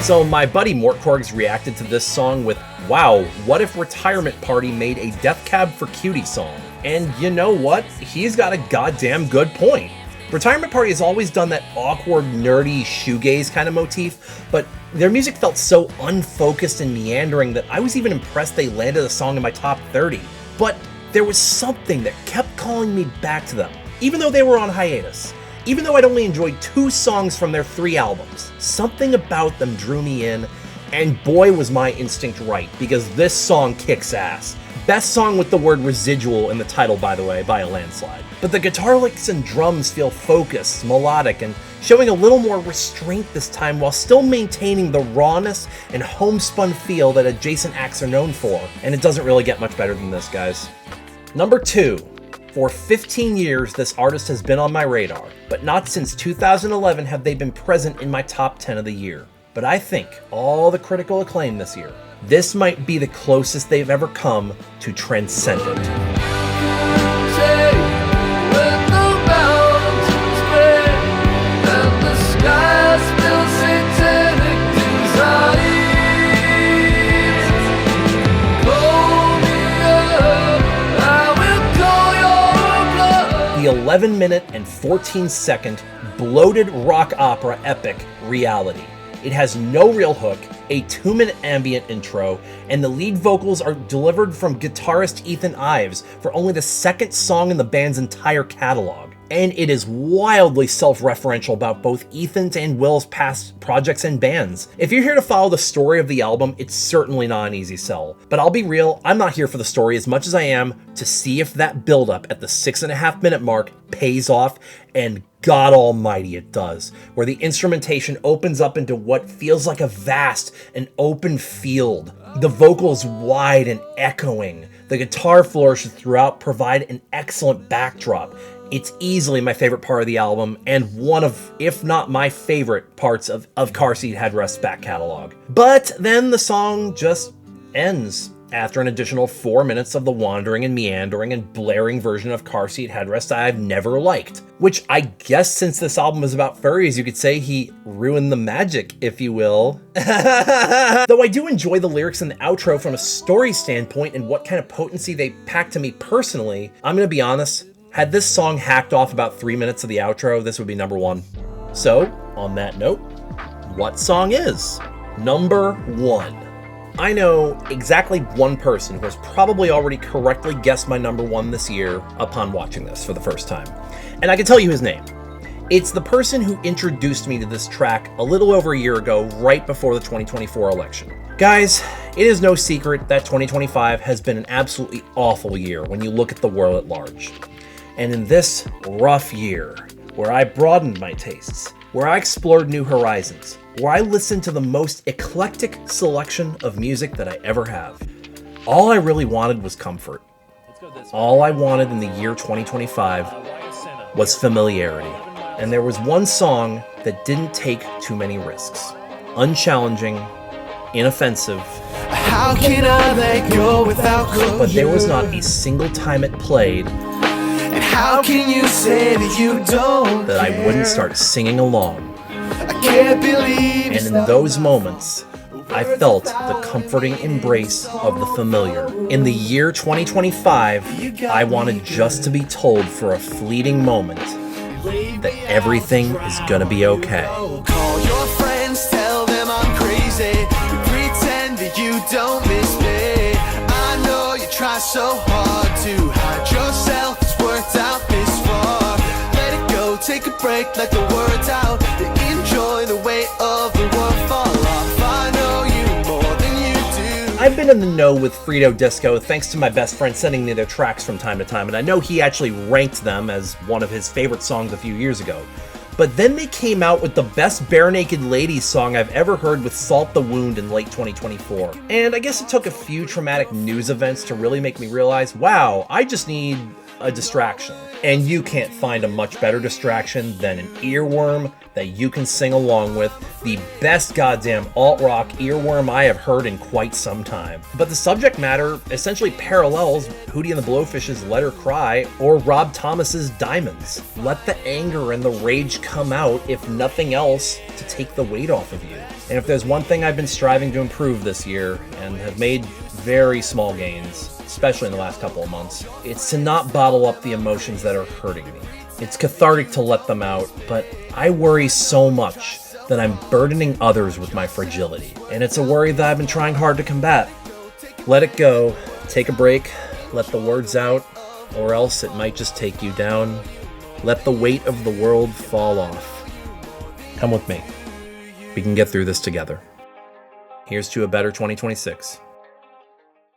[SPEAKER 15] So my buddy Mortkorgs reacted to this song with, wow, what if Retirement Party made a Death Cab for Cutie song? And you know what? He's got a goddamn good point. Retirement Party has always done that awkward, nerdy shoegaze kind of motif, but their music felt so unfocused and meandering that I was even impressed they landed a song in my top 30. But there was something that kept calling me back to them, even though they were on hiatus. Even though I'd only enjoyed 2 songs from their 3 albums, something about them drew me in, and boy was my instinct right, because this song kicks ass. Best song with the word residual in the title, by the way, by a landslide. But the guitar licks and drums feel focused, melodic, and showing a little more restraint this time while still maintaining the rawness and homespun feel that adjacent acts are known for. And it doesn't really get much better than this, guys. Number 2. For 15 years, this artist has been on my radar, but not since 2011 have they been present in my top 10 of the year. But I think all the critical acclaim this year, this might be the closest they've ever come to transcendent. The 11-minute and 14-second bloated rock opera epic Reality. It has no real hook, a 2-minute ambient intro, and the lead vocals are delivered from guitarist Ethan Ives for only the 2nd song in the band's entire catalog. And it is wildly self-referential about both Ethan's and Will's past projects and bands. If you're here to follow the story of the album, it's certainly not an easy sell. But I'll be real, I'm not here for the story as much as I am to see if that build-up at the 6.5-minute mark pays off, and God almighty it does, where the instrumentation opens up into what feels like a vast and open field. The vocals wide and echoing. The guitar flourishes throughout provide an excellent backdrop. It's easily my favorite part of the album, and one of, if not my favorite parts of Car Seat Headrest's back catalog. But then the song just ends after an additional 4 minutes of the wandering and meandering and blaring version of Car Seat Headrest I've never liked. Which I guess since this album is about furries, you could say he ruined the magic, if you will. Though I do enjoy the lyrics in the outro from a story standpoint and what kind of potency they pack to me personally, I'm gonna be honest, had this song hacked off about 3 minutes of the outro, this would be number 1. So, on that note, what song is number 1? I know exactly one person who has probably already correctly guessed my number 1 this year upon watching this for the first time. And I can tell you his name. It's the person who introduced me to this track a little over a year ago, right before the 2024 election. Guys, it is no secret that 2025 has been an absolutely awful year when you look at the world at large. And in this rough year, where I broadened my tastes, where I explored new horizons, where I listened to the most eclectic selection of music that I ever have, all I really wanted was comfort. All I wanted in the year 2025 was familiarity. And there was one song that didn't take too many risks. Unchallenging, inoffensive.
[SPEAKER 2] How can I let go without closure?
[SPEAKER 15] But there was not a single time it played
[SPEAKER 2] And how can you say that you don't
[SPEAKER 15] that I wouldn't start singing along.
[SPEAKER 2] I can't believe.
[SPEAKER 15] And in those moments, I felt the comforting embrace of the familiar. In the year 2025, I wanted just to be told for a fleeting moment that everything is gonna be okay.
[SPEAKER 2] Call your friends, tell them I'm crazy. Pretend that you don't miss me. I know you try so hard to hide yourself. It's worked out this far. Let it go, take a break, let the words out. Enjoy the weight of the world fall off. I know you more than you do.
[SPEAKER 15] I've been in the know with Fredo Disco thanks to my best friend sending me their tracks from time to time, and I know he actually ranked them as one of his favorite songs a few years ago. But then they came out with the best Bare Naked Ladies song I've ever heard with Salt the Wound in late 2024. And I guess it took a few traumatic news events to really make me realize, wow, I just need a distraction. And you can't find a much better distraction than an earworm that you can sing along with, the best goddamn alt-rock earworm I have heard in quite some time. But the subject matter essentially parallels Hootie and the Blowfish's Let Her Cry or Rob Thomas's Diamonds. Let the anger and the rage come out, if nothing else, to take the weight off of you. And if there's one thing I've been striving to improve this year, and have made very small gains, especially in the last couple of months, it's to not bottle up the emotions that are hurting me. It's cathartic to let them out, but I worry so much that I'm burdening others with my fragility, and it's a worry that I've been trying hard to combat. Let it go, take a break, let the words out, or else it might just take you down. Let the weight of the world fall off. Come with me. We can get through this together. Here's to a better 2026.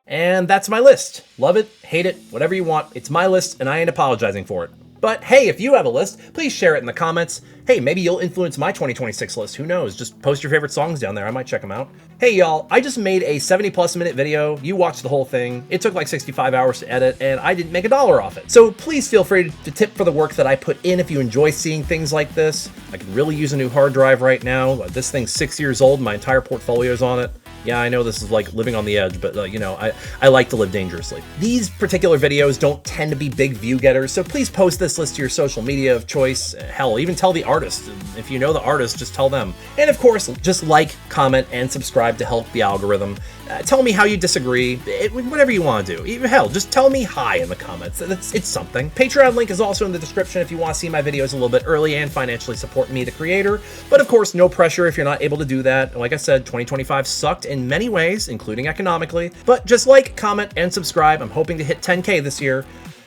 [SPEAKER 15] And that's my list. Love it, hate it, whatever you want. It's my list, and I ain't apologizing for it. But hey, if you have a list, please share it in the comments. Hey, maybe you'll influence my 2026 list. Who knows? Just post your favorite songs down there. I might check them out. Hey, y'all, I just made a 70+ minute video. You watched the whole thing. It took like 65 hours to edit, and I didn't make $1 off it. So please feel free to tip for the work that I put in if you enjoy seeing things like this. I could really use a new hard drive right now. This thing's 6 years old. My entire portfolio's on it. Yeah, I know this is like living on the edge, but you know, I like to live dangerously. These particular videos don't tend to be big view getters, so please post this list to your social media of choice. Hell, even tell the artist. If you know the artist, just tell them. And of course, just like, comment, and subscribe to help the algorithm. Tell me how you disagree, whatever you want to do. Even hell, just tell me hi in the comments. It's something. Patreon link is also in the description if you want to see my videos a little bit early and financially support me, the creator. But of course, no pressure if you're not able to do that. Like I said, 2025 sucked in many ways, including economically. But just like, comment, and subscribe. I'm hoping to hit 10K this year.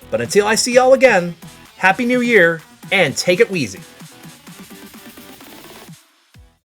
[SPEAKER 15] But until I see y'all again, Happy New Year, and take it wheezy.